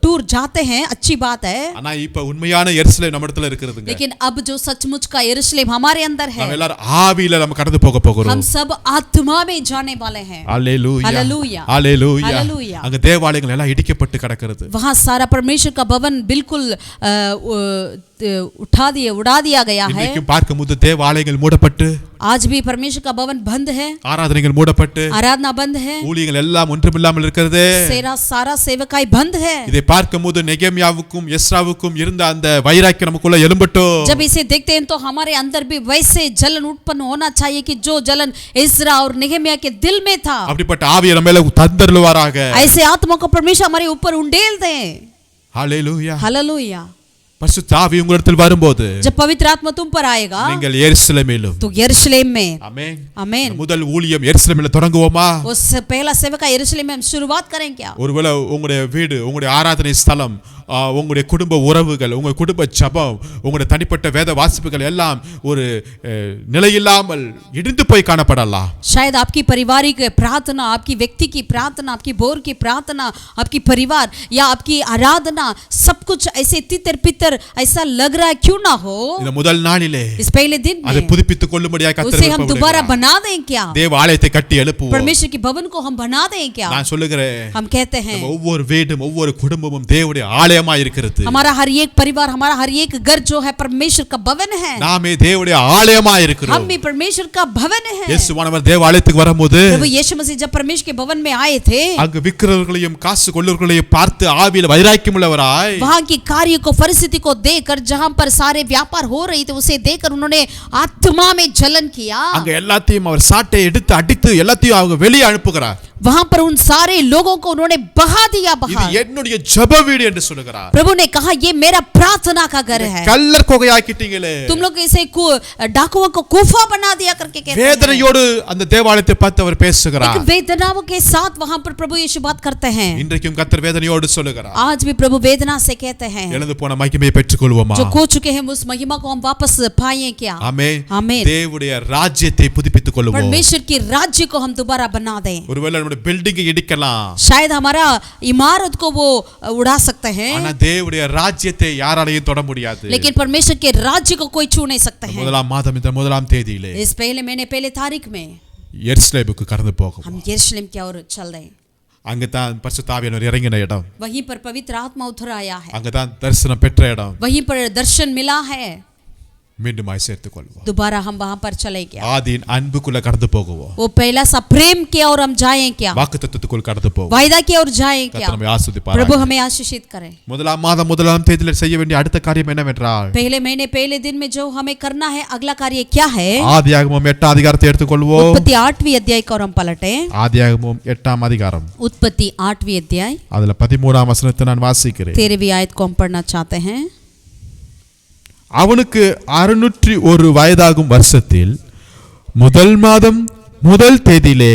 टूर जाते हैं, अच्छी बात है। ஆனா இப்ப உண்மையான எருசலேம் நம்ம இடத்துல இருக்குதுங்க। लेकिन अब जो सचमुच का यरूशलेम हमारे अंदर है, நம்ம எல்லாரும் ஆவியில நம்ம கடந்து போக போகிறோம்। हम सब आत्मा में जाने वाले हैं। அல்லேலூயா हालेलूया அல்லேலூயா। हालेलूया। அங்க தேவாலயங்கள் எல்லாம் இடிக்கப்பட்டு கிடக்கிறது। वहाँ सारा परमेश्वर का भवन बिल्कुल उड़ा दिया गया है। இன்னைக்கு பார்க்கும்போது தேவாலயங்கள் மூடப்பட்டு, आज भी परमेश्वर का भवन बंद है, ஆராதனைகள் மூடப்பட்டு, आराधना बंद है, ஊழியங்கள் எல்லாம் ஒன்றுமில்லாமல் இருக்கிறது। सारा सेवकाई बंद है। இதை பார்க்கும்போது நெகேமியாவுக்கும் எஸ்ராவுக்கும் இருந்த அந்த வைராக்கியம் நமக்குள்ள எழும்பட்டும்। जब इसे देखते हैं तो हमारे अंदर भी वैसे जलन उत्पन्न होना चाहिए कि जो जलन इस्रा और नेहमिया के दिल में था, அப்படிப்பட்ட ஆவியை நம்ம மேல தந்தருளுவாராக। ऐसे आत्मा को परमेश्वर हमारे ऊपर उंडेल दे। Hallelujah hallelujah. பரிசுத்த ஆவி உங்களிடத்தில் வரும்போது, जब पवित्र आत्मा तुम पर आएगा நீங்கள் எருசலேமிலும், तो यरूशलेम में, ஆமென் आमीन, முதல் ஊழியம் எருசலேமில் தொடங்குவோமா? उस पहला सेवका यरूशलेम में हम शुरुआत करें क्या? ஒருவேளை உங்களுடைய வீடு, உங்களுடைய ஆராதனை ஸ்தலம், உங்களுடைய குடும்ப உறவுகள், உங்கள் குடும்ப ஜெபம், உங்களுடைய தனிப்பட்ட வேத வாசிப்புகள் எல்லாம் ஒரு நிலையில்லாமல் இடிந்து போய் காணப்படலாம்। शायद आपकी पारिवारिक प्रार्थना, आपकी व्यक्ति की प्रार्थना, आपकी बोर की प्रार्थना, आपकी परिवार या आपकी आराधना सब कुछ ऐसे तितर पितर ऐसा लग रहा है, क्यों ना हो? இந்த முதல் நாளிலே इस पहले दिन அதை में புதுப்பித்துக் கொள்ளும்படியாக கர்த்தர் उसे हम दोबारा बना दें क्या? தேவ ஆலயத்தை கட்டி எழுப்புவோம்। परमेश्वर की भवन को हम बना दें क्या? நான் சொல்லுகிறேன், हम कहते हैं நம்ம ஒவ்வொரு வீடும் ஒவ்வொரு குடும்பமும் தேவனுடைய ஆலயமாய் இருக்கிறது। हमारा हर एक परिवार, हमारा हर एक घर जो है परमेश्वर का भवन है। நாமே தேவனுடைய ஆலயமாய் இருக்கிறோம்। हम भी परमेश्वर का भवन है। இயேசுவானவர் தேவ ஆலயத்துக்கு வரும்போது, प्रभु यीशु मसीह जब परमेश्वर के भवन में आए थे, அங்கு விக்கிறவர்களையும் காசு கொள்ளுகிறவர்களையும் பார்த்து ஆவியில் வைராக்கியம் உள்ளவராய், वहां की कार्य को परिस्थिति को देखकर, जहां पर सारे व्यापार हो रही थे उसे देखकर उन्होंने आत्मा में जलन किया। அங்க எல்லாத்தையும் அவர் சாட்டை எடுத்து அடித்து எல்லாத்தையும் அவங்க வெளியே அனுப்புகிறார்। वहां पर उन सारे लोगों को उन्होंने बहा दिया இது बाहर। என்னுடைய ஜெப வீடு என்று சொல்லுகிறார்। प्रभु ने कहा ये मेरा प्रार्थना का घर है। கல்லர் கொகையாக்கிட்டீங்களே, तुम लोग इसे डाकुओं को गुफा बना दिया करके कहते हैं। வேதனையோடு அந்த தேவாலயத்தை பார்த்து அவர் பேசுகிறார்। एक वेदनाओं के साथ वहां पर प्रभु यीशु बात करते हैं। இன்றைக்கும் கர்த்தர் வேதனையோடு சொல்லுகிறார், आज भी प्रभु वेदना से कहते हैं, இழந்து போன மகிமையை பெற்றுக்கொள்வோமா? जो खो चुके हैं उस महिमा को हम वापस पाएं क्या? ஆமென்। आमीन। தேவனுடைய ராஜ்யத்தை புதுப்பித்துக் கொள்வோம்। परमेश्वर की राज्य को हम दोबारा बना दें। ஒருவேளை நம்முடைய பில்டிங் இடிக்கலாம், शायद हमारा इमारत को वो उड़ा सकते हैं, ஆனா தேவனுடைய ராஜ்யத்தை யாராலையும் தொட முடியாது। लेकिन परमेश्वर के राज्य को कोई छू नहीं सकते हैं। முதலாம் மாதம் இந்த முதலாம் தேதியிலே इस पहले महीने पहले तारीख में எருசலேமுக்கு கடந்து போகும்। हम यरूशलेम की ओर चल रहे हैं। அங்கதான் பரிசுத்த ஆவியானவர் இறங்கின இடம், वहीं पर पवित्र आत्मा उतर आया है, அங்கதான் தரிசனம் பெற்ற இடம்। वहीं पर दर्शन मिला है। மீண்டுமாய் சேர்த்துக் கொள்வோம். दोबारा हम वहां पर चले क्या? ஆதியின் அன்புக்குள்ள கடந்து போகுவோம். वो पहला सा प्रेम किया और हम जाएं क्या? வாக்குத்தத்தத்துக்குள் கடந்து போவோம். वायदा किया और जाएं क्या? கர்த்தர் நம்மை ஆசீர்வதிப்பாராக. प्रभु हमें आशीषित करे. முதலாம் மாதம் முதலாம் தேதியில் செய்ய வேண்டிய அடுத்த காரியம் என்னவென்றால், पहले महीने पहले दिन में जो हमें करना है अगला कार्य क्या है? ஆதியாகமம் 8 அதிகாரத்தை எடுத்துக்கொள்வோம். उत्पत्ति 8वीं अध्याय को हम पलटे. ஆதியாகமம் 8 அதிகாரம். उत्पत्ति 8वीं अध्याय அதுல 13 வசனத்தை நான் வாசிக்கிறேன். 13वीं आयत को हम पढ़ना चाहते हैं. அவனுக்கு 601 வயதாகும் வருஷத்தில் முதல் மாதம் முதல் தேதியிலே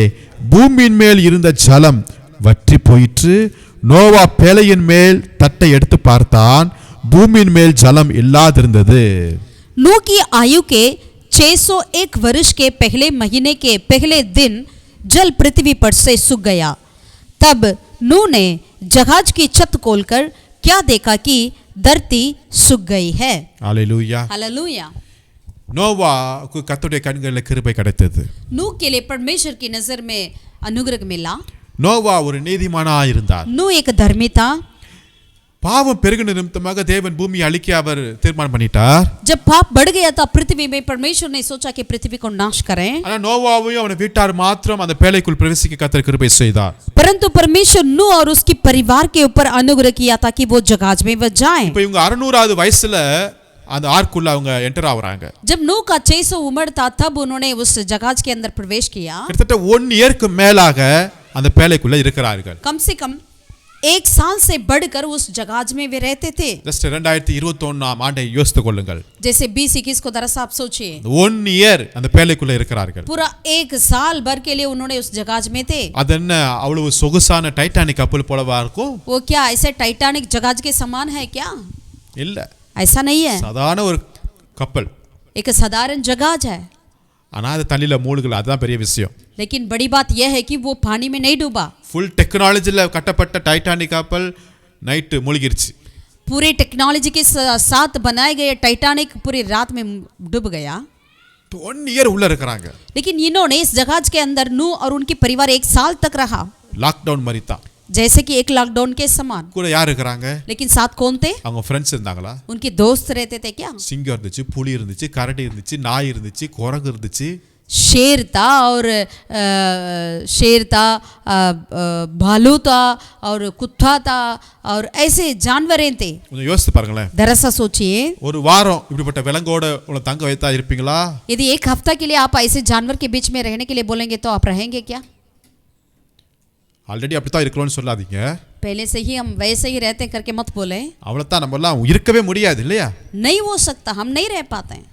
பூமியின் மேல் இருந்த ஜலம் வற்றி போயிற்று. நோவா பேழையின் மேல் தட்டை எடுத்து பார்த்தான், பூமியின் மேல் ஜலம் இல்லாதிருந்தது. नूह की आयु के 601 वर्ष के पहले महीने के पहले दिन जल पृथ्वी पर से सूख गया. तब नूह ने जहाज की छत खोलकर क्या देखा कि धरती सूख गई है. हालेलुया. हालेलुया. நோவாவுக்கு கர்த்தருடைய கண்களில் கிருபை கிடைத்தது. नूह के लिए परमेश्वर की नजर में अनुग्रह मिला. நோவா ஒரு நீதிமானாய் இருந்தார். नूह एक धर्मी था. பாவம் பெருகின நிமித்தமாக தேவன் பூமியை அழிக்க அவர் தீர்மானம் பண்ணிட்டார். जब पाप बढ़ गया था पृथ्वी में, परमेश्वर ने सोचा कि पृथ्वी को नाश करें. ஆனா நோவாவையும் அவன் வீட்டார் மாத்திரம் அந்த பேழைக்குள் பிரவேசிக்க கர்த்தர் கிருபை செய்தார். परंतु परमेश्वर नूह और उसकी परिवार के ऊपर अनुग्रह किया था कि वो जहाज में वह जाएं. இப்போ இவங்க 600வது வயசுல அந்த ஆர்க்குள்ள அவங்க என்டர் ஆவறாங்க. जब नूह का 600 उम्र था तब उन्होंने उस जहाज के अंदर प्रवेश किया. கிட்டத்தட்ட 1 இயருக்கு மேலாக அந்த பேழைக்குள்ள இருக்கிறார்கள். कम से कम 1 साल से बढ़कर उस जहाज में वे रहते थे. ஜஸ்ட் 2021 ஆண்டை யோசித்துக் கொள்ளுங்கள். जैसे 2021 को दरअसल आप सोचिए, 1 இயர் அந்த பேழைக்குள்ள இருக்கிறார்கள். पूरा 1 साल भर के लिए उन्होंने उस जहाज में थे. அது என்ன அவ்வளவு சொகுசான டைட்டானிக் கப்பல் போலவா இருக்கும்? वो क्या ऐसे टाइटैनिक जहाज के समान है क्या? இல்ல, ऐसा नहीं है. சாதாரண ஒரு கப்பல். एक साधारण जहाज है. ஆனா அது தண்ணில மூழ்கல, அதுதான் பெரிய விஷயம். लेकिन बड़ी बात यह है कि वो पानी में नहीं डूबा. ஃபுல் டெக்னாலஜில கட்டப்பட்ட டைட்டானிக் கப்பல் நைட் மூழ்கிருச்சு. पूरे टेक्नोलॉजी के साथ बनाए गए टाइटैनिक पूरी रात में डूब गया. 1 இயர் உள்ள இருக்கறாங்க. लेकिन इन्होंने इस जहाज के अंदर नूह और उनकी परिवार 1 साल तक रहा. லாக்டவுன் மாதிரி தான். जैसे कि एक लॉकडाउन के समान. கூட யார் இருக்கறாங்க? लेकिन साथ कौन थे? அவங்க फ्रेंड्स இருந்தாங்களா? उनके दोस्त रहते थे क्या? சிங்கம் இருந்துச்சு, புலி இருந்துச்சு, கரடி இருந்துச்சு, நாய் இருந்துச்சு, குரங்கு இருந்துச்சு. शेर था और भालू था और कुत्ता था और ऐसे जानवरें थे. கொஞ்சம் யோசித்து பாருங்களேன். दरअसल सोचिए, ஒரு வாரம் இப்படிப்பட்ட விலங்கோட உங்களை தங்க வைத்தா இருப்பீங்களா? यदि 1 हफ्ता के लिए आप ऐसे जानवर के बीच में रहने के लिए बोलेंगे तो आप रहेंगे क्या? ஆல்ரெடி அப்படித்தான் இருக்கணும்னு சொல்லாதீங்க. पहले से ही हम वैसे ही रहते करके मत बोले. அவ்வளவுதான், நம்ம எல்லாம் இருக்கவே முடியாது இல்லையா? नहीं हो सकता, हम नहीं रह पाते हैं.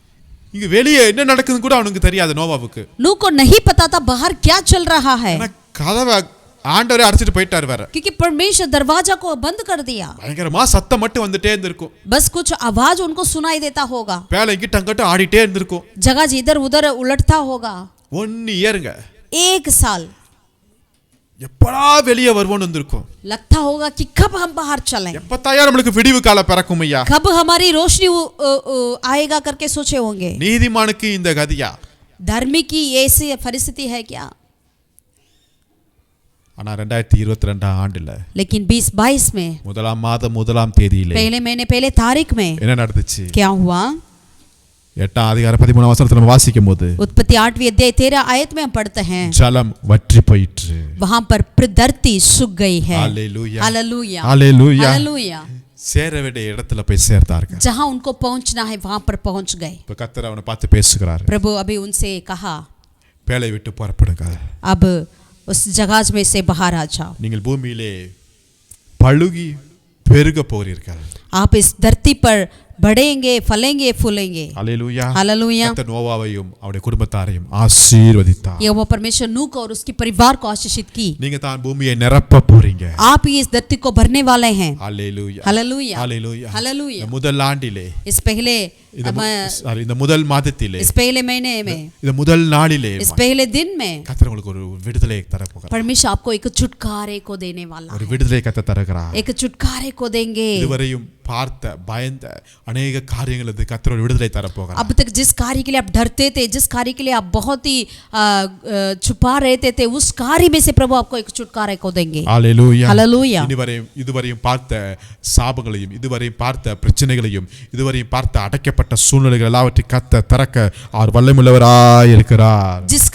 இங்க வெளியே என்ன நடக்குதுன்னு கூட அவனுக்கு தெரியாது நோவாவுக்கு. नूह को नहीं पता था बाहर क्या चल रहा है. கதவை ஆண்டவரே அடைச்சிட்டு போயிட்டார் வேற. क्योंकि परमेश्वर दरवाजा को बंद कर दिया. பயங்கரமா சத்தம் மட்டும் வந்துட்டே இருந்திருக்கும். बस कुछ आवाज उनको सुनाई देता होगा. பேலை இங்கிட்ட அங்கிட்ட ஆடிட்டே இருந்திருக்கும். जहाज इधर उधर उलटता होगा. 1 இயருங்க. 1 साल எப்படா வெளியே வருவோம்னு இருந்திருக்கும். लगता होगा कि कब हम बाहर चलें, எப்பதாயா நம்மளுக்கு விடிவு கால பிறக்கும் ஐயா, कब हमारी रोशनी आएगा करके सोचे होंगे. நீதிமானுக்கு இந்த கதியா? धर्मी की ऐसी परिस्थिति है क्या? ஆனா 2022 ஆண்டுல, लेकिन 2022 में முதலாம் மாதம் முதலாம் தேதியிலே पहले महीने पहले तारीख में என்ன நடந்துச்சு? क्या हुआ? 8 அதிகாரம் 13 வசனத்துல நம்ம வாசிக்கும் போது, उत्पत्ति 8वीं अध्याय 13 आयत में हम पढ़ते हैं, ஜலம் வற்றி போயிற்று. वहां पर धरती सूख गई है. Hallelujah, hallelujah, hallelujah. हालेलुया. சேர வேண்டிய இடத்துல போய் சேர்ந்தார்கள். जहां उनको पहुंचना है वहां पर पहुंच गए. இப்ப கர்த்தர் அவனை பார்த்து பேசுகிறார். प्रभु अभी उनसे कहा, பேலை விட்டு புறப்படுங்க. अब उस जहाज में से बाहर आ जाओ. நீங்கள் பூமியிலே பழுகி பெருக போகிறீர்கள். आप इस धरती पर बढ़ेंगे, फलेंगे, फूलेंगे. Hallelujah, hallelujah. கர்த்தர் நோவாவையும் அவருடைய குடும்பத்தாரையும் ஆசீர்வதித்தார். यहोवा परमेश्वर नूह को और उसके परिवार को आशीषित की. நீங்க தான் பூமியை நிரப்ப போறீங்க. आप ही इस धरती को भरने वाले हैं. Hallelujah, hallelujah, hallelujah. हालेलुया. இந்த முதல் ஆண்டிலே, इस पहले இந்த முதல் மாதத்திலே, इस पहले महीने में, இந்த முதல் நாளிலே इस पहले दिन में கர்த்தர் உங்களுக்கு ஒரு விடுதலை தர போகிறார். परमेश्वर आपको एक छुटकारे को देने वाला ஒரு है. விடுதலை கர்த்தர் தருகிறார். एक छुटकारे को देंगे. இதுவரையும் பார்த்த பயந்த अनेक காரியங்கள் அது கர்த்தர் விடுதலை தர போகிறார். अब तक जिस कार्य के लिए आप डरते थे, जिस कार्य के लिए आप बहुत ही छुपा रहते थे, उस कार्य में से प्रभु आपको एक छुटकारा को देंगे. हालेलूया. हालेलूया. இதுவரையும் பார்த்த சாபங்களையும், இதுவரையும் பார்த்த பிரச்சனைகளையும், இதுவரையும் பார்த்த அடைக்கப்பட்ட சூழ்நிலைகள் எல்லாவற்றையும் கர்த்தர் திறக்க அவர் வல்லமையுள்ளவராய் இருக்கிறார். जिस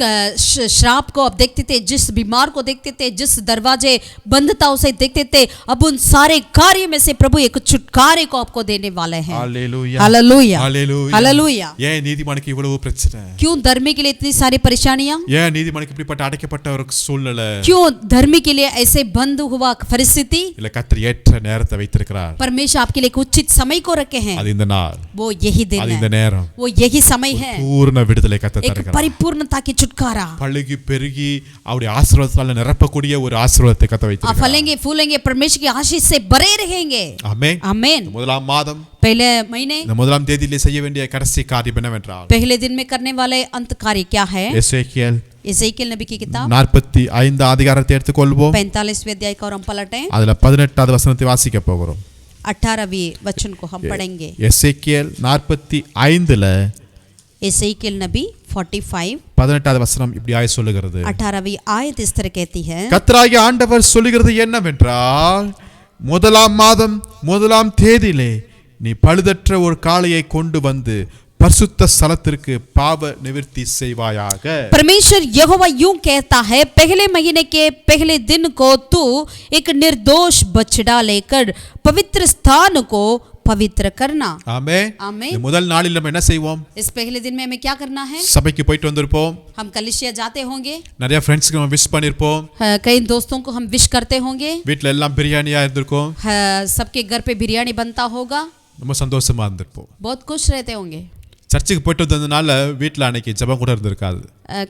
श्राप को आप देखते थे, जिस बीमार को देखते थे, जिस दरवाजे बंद था उसे देखते थे, अब उन सारे कार्य में से प्रभु एक छुटकारे को आपको देने वाले हैं. हालेलूया. हालेलूया. हालेलूया. हालेलूया. ஏன் நீதிமானுக்கு இவ்வளவு பிரச்சனை? क्यों धर्मी के लिए इतनी सारी परेशानियां? ஏன் நீதிமானுக்கு இப்படிப்பட்ட அடைக்கப்பட்ட ஒரு சூழ்நிலை? क्यों धर्मी के लिए ऐसे बंद हुआ परिस्थिति? இல்ல கர்த்தர் ஏற்ற நேரத்தை வைத்திருக்கிறார். परमेश्वर आपके लिए उचित समय को रखे हैं. அது இந்த நாள். वो यही दिन அது இந்த है. நேரம். वो यही समय है. பூர்ண விடுதலை கர்த்தர் एक தருகிறார். परिपूर्णता की छुटकारा. பழுகி பெருகி அவருடைய ஆசீர்வாதத்தால நிரப்பக்கூடிய ஒரு ஆசீர்வாதத்தை கர்த்தர் आप வைத்திருக்கிறார். फलेंगे फूलेंगे, परमेश्वर की आशीष से भरे रहेंगे. ஆமென். आमीन. முதலாம் மாதம் पहले महीने, இந்த முதலாம் தேதியிலே செய்ய வேண்டிய கடைசி காரியம் என்னவென்றால் पहले दिन में करने वाले अंत कार्य क्या है? எசேக்கியேல் एसेकिएल नबी की किताब 45 அதிகாரத்தை எடுத்துக்கொள்வோம். 45वें अध्याय को हम पलटें. அதுல 18வது வசனத்தை வாசிக்க போகிறோம். 18वें वचन को हम पढ़ेंगे. எசேக்கியேல் 45ல एसेकिएल नबी 45 18வது வசனம் இப்படியாய் சொல்லுகிறது. 18वीं आयत इस तरह कहती है, கர்த்தராகிய ஆண்டவர் சொல்லுகிறது என்னவென்றால், முதலாம் மாதம் முதலாம் தேதியிலே நீ பழுதற்ற ஒரு காளையை கொண்டு வந்து பரிசுத்த ஸ்தலத்திற்கு பாவ நிவர்த்தி செய்வாயாக. परमेश्वर यहोवा यूं कहता है, पहले महीने के पहले दिन को तू एक निर्दोष बछड़ा लेकर पवित्र स्थान को पवित्र करना. ஆமென். आमीन. இந்த முதல் நாளில் நம்ம என்ன செய்வோம்? इस पहले दिन में हमें क्या करना है? சபைக்கு போயிட்டு வந்திருப்போம். हम कलिसिया जाते होंगे. நிறைய ஃப்ரெண்ட்ஸ்க்கு நம்ம விஷ் பண்ணிருப்போம். कई दोस्तों को हम विश करते होंगे. வீட்ல எல்லாம் பிரியாணியா இருந்திருக்கும். सबके घर पे बिरयानी बनता होगा. ரொம்ப சந்தோஷமா இருந்திருப்போம். बहुत खुश रहते होंगे. சர்ச்சுக்கு போயிட்டு வந்ததுனால வீட்ல அன்னைக்கு ஜெபம் கூட இருந்திருக்காது.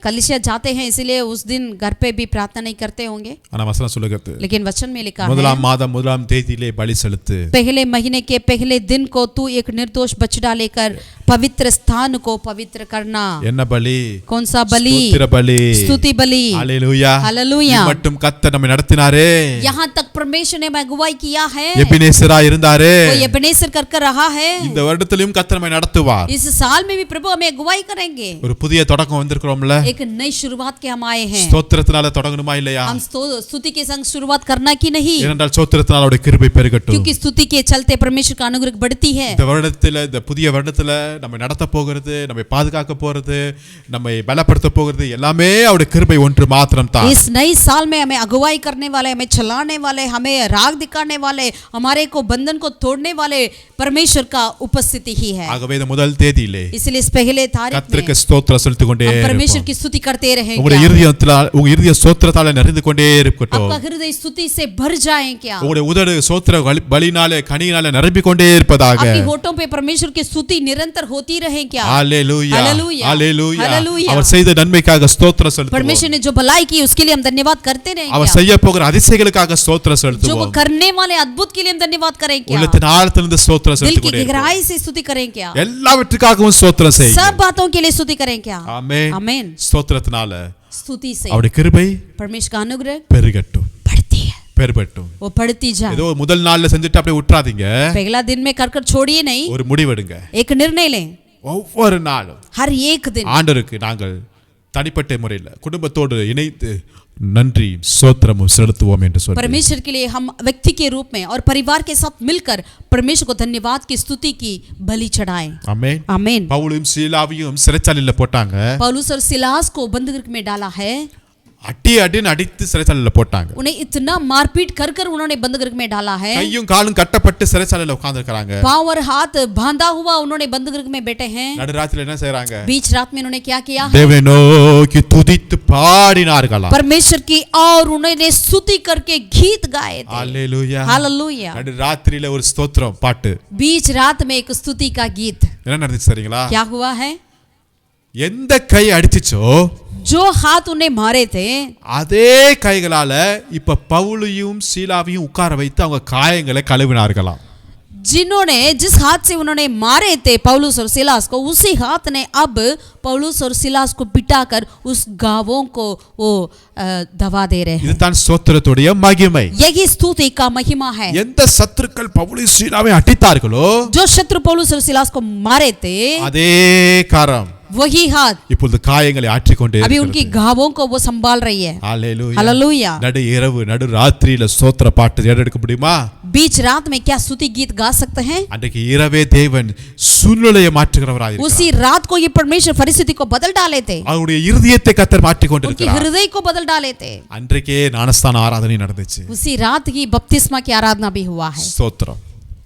कलिसिया जाते हैं इसीलिए उस दिन घर पे भी प्रार्थना नहीं करते होंगे. ஆனா வசனம் சொல்லுகிறது, लेकिन वचन में लिखा है, முதலாம் மாதம் முதலாம் தேதியிலே பலி செலுத்து. पहले महीने के पहले दिन को तू एक निर्दोष बछड़ा लेकर पवित्र स्थान को पवित्र करना. என்ன பலி? कौन सा बलि? ஸ்தோத்திர பலி. स्तुति बलि. ஹalleluya. हालेलूया. மட்டும் கர்த்தர் நம்மை நடத்தினாரே. यहाँ तक परमेश्वर ने अगुवाई किया है. எபினேசரா இருந்தாரே. वो एबेनेजर कर रहा है. இந்த வருடத்திலும் கர்த்தர் நம்மை நடத்துவார். इस साल में भी प्रभु हमें अगुवाई करेंगे. ஒரு புதிய தொடக்கம் வந்திருக்கிறோம்ல. एक नई शुरुआत के हम आए हैं. ஸ்தோத்திரத்தினால தொடங்கணுமா இல்லையா? हम स्तुति के संग शुरुआत करना कि नहीं? ஏனென்றால் ஸ்தோத்திரத்தினால அவருடைய கிருபை பெருகட்டும். क्योंकि स्तुति के चलते परमेश्वर का अनुग्रह बढ़ती है. இந்த வருடத்துல, இந்த புதிய வருடத்துல நம்மை நடத்த போகிறது, நம்மை பாதுகாக்க போறது, நம்மை பலப்படுத்த போகிறது எல்லாமே அவருடைய கிருபை ஒன்று மாத்திரம் தான். इस नई साल में हमें अगुवाई करने वाले, हमें चलाने वाले, हमें राह दिखाने वाले, हमारे को बंधन को तोड़ने वाले परमेश्वर का उपस्थिति ही है. ஆகவே இந்த முதல் தேதியிலே इसलिए इस पहले तारीख में கர்த்தருக்கு ஸ்தோத்திரம் சொல்லிக் கொண்டே हम परमेश्वर இருப்போம். की स्तुति करते रहेंगे. உங்களுடைய உங்க இருதய ஸ்தோத்திரத்தால நிறைந்து கொண்டே இருக்கட்டும். आपका हृदय स्तुति से भर जाए क्या? உங்களுடைய உதடு ஸ்தோத்திர பலினாலே கனியினாலே நிரம்பிக் கொண்டே இருப்பதாக. आपकी होठों पे परमेश्वर की स्तुति निरंतर होती रहे क्या? हालेलुया. हालेलुया. हालेलुया. हालेलुया. அவர் செய்த நன்மைக்காக ஸ்தோத்திரம் செலுத்துவோம். परमेश्वर ने जो भलाई की उसके लिए हम धन्यवाद करते रहें அவர் क्या? செய்ய போகிற அதிசயங்களுக்காக ஸ்தோத்திரம் जो वो செலுத்துவோம். करने वाले अद्भुत के लिए हम धन्यवाद करें क्या? உள்ளத்தின் ஆழத்திலிருந்து ஸ்தோத்திரம் दिल செலுத்திக் की கொண்டே இருப்போம். गहराई से स्तुति करें क्या? எல்லாவற்றுக்காகவும் ஸ்தோத்திரம் செய்யுங்க. सब बातों के लिए स्तुति करें क्या? ஆமென். आमीन. ஸ்தோத்திரத்தினால स्तुति से அவருடைய கிருபை परमेश्वर का अनुग्रह பெருகட்டும், बढ़ती है, பெருகட்டும். वो बढ़ती जाए. ஏதோ முதல் நாள்ல செஞ்சுட்டு அப்படியே விட்டுறாதீங்க. पहला दिन में कर छोड़िए नहीं, ஒரு முடிவெடுங்க. एक निर्णय लें. ஒவ்வொரு நாளும் हर एक दिन ஆண்டவருக்கு நாங்கள் தனிப்பட்ட முறையில் குடும்பத்தோடு இணைத்து நன்றி ஸ்தோத்திரமும் செலுத்துவோம் என்று சொல்லி परमेश्वर के लिए हम व्यक्ति के रूप में और परिवार के साथ मिलकर परमेश्वर को धन्यवाद की स्तुति की बलि चढ़ाएं. ஆமென். आमीन. பவுலும் சீலாவையும் சிறைச்சாலையில போட்டாங்க. पौलुस और सिलास को बंदीगृह में डाला है. அடின்னு அடித்து சிறைச்சாலையில போட்டாங்க. उन्हें इतना मारपीट कर उन्होंने बंदीगृह में डाला है. கையும் காலும் கட்டப்பட்டு சிறைச்சாலையில உட்கார்ந்திருக்காங்க. पांव और हाथ बांधा हुआ उन्होंने बंदीगृह में बैठे हैं. நடுராத்திரில என்ன செய்றாங்க? बीच रात में उन्होंने क्या किया? தேவனை நோக்கி துதித்து பாடினார்களாம். परमेश्वर की और उन्होंने स्तुति करके गीत गाए थे. ஹalleluya. हालेलुया. நடுராத்திரில ஒரு ஸ்தோத்திரம் பாட்டு. बीच रात में एक स्तुति का गीत. என்ன நடந்துச்சு தெரியுங்களா? क्या हुआ है? எந்த கை அடிச்சுச்சோ जो हाथ उन्हें मारे थे அதே கைகளால இப்ப பவுலையும் சீலாவையும் உட்கார வைத்து அவங்க காயங்களை கழுவினார்களாம். जिन्होंने जिस हाथ से उन्होंने मारे थे पौलुस और सिलास को, उसी हाथ ने अब पौलुस और सिलास को पिटाकर उस गावों को वो दवा दे रहे हैं। இதுதான் ஸ்தோத்திரத்துடைய மகிமை. यही स्तुति का महिमा है। எந்த சத்துருக்கள் பவுலை சீலாவை அடித்தார்களோ, जो शत्रु पौलुस और सिलास को मारे थे, அதே கரம் वही हाथ இப்பொழுது காயங்களை ஆற்றிக்கொண்டே अभी उनकी இருக்கிறது. घावों को वो संभाल रही है। ஹalleluya. हालेलुया। நடு இரவு நடு ராத்திரியில ஸ்தோத்திர பாட்டு எடுக்க முடியுமா? बीच रात में क्या स्तुति गीत गा सकते हैं? அன்றைக்கு இரவே தேவன் சூழ்நிலையை மாற்றுகிறவராய் இருக்கிறார். उसी रात को ये परमेश्वर परिस्थिति को बदल डाले थे, அவருடைய இருதயத்தை கர்த்தர் மாற்றிக் उनके கொண்டிருக்கிறார். हृदय को बदल डाले थे। அன்றைக்கே ஞானஸ்தான ஆராதனை நடந்துச்சு. उसी रात ही बपतिस्मा की आराधना भी हुआ है। ஸ்தோத்திரம்.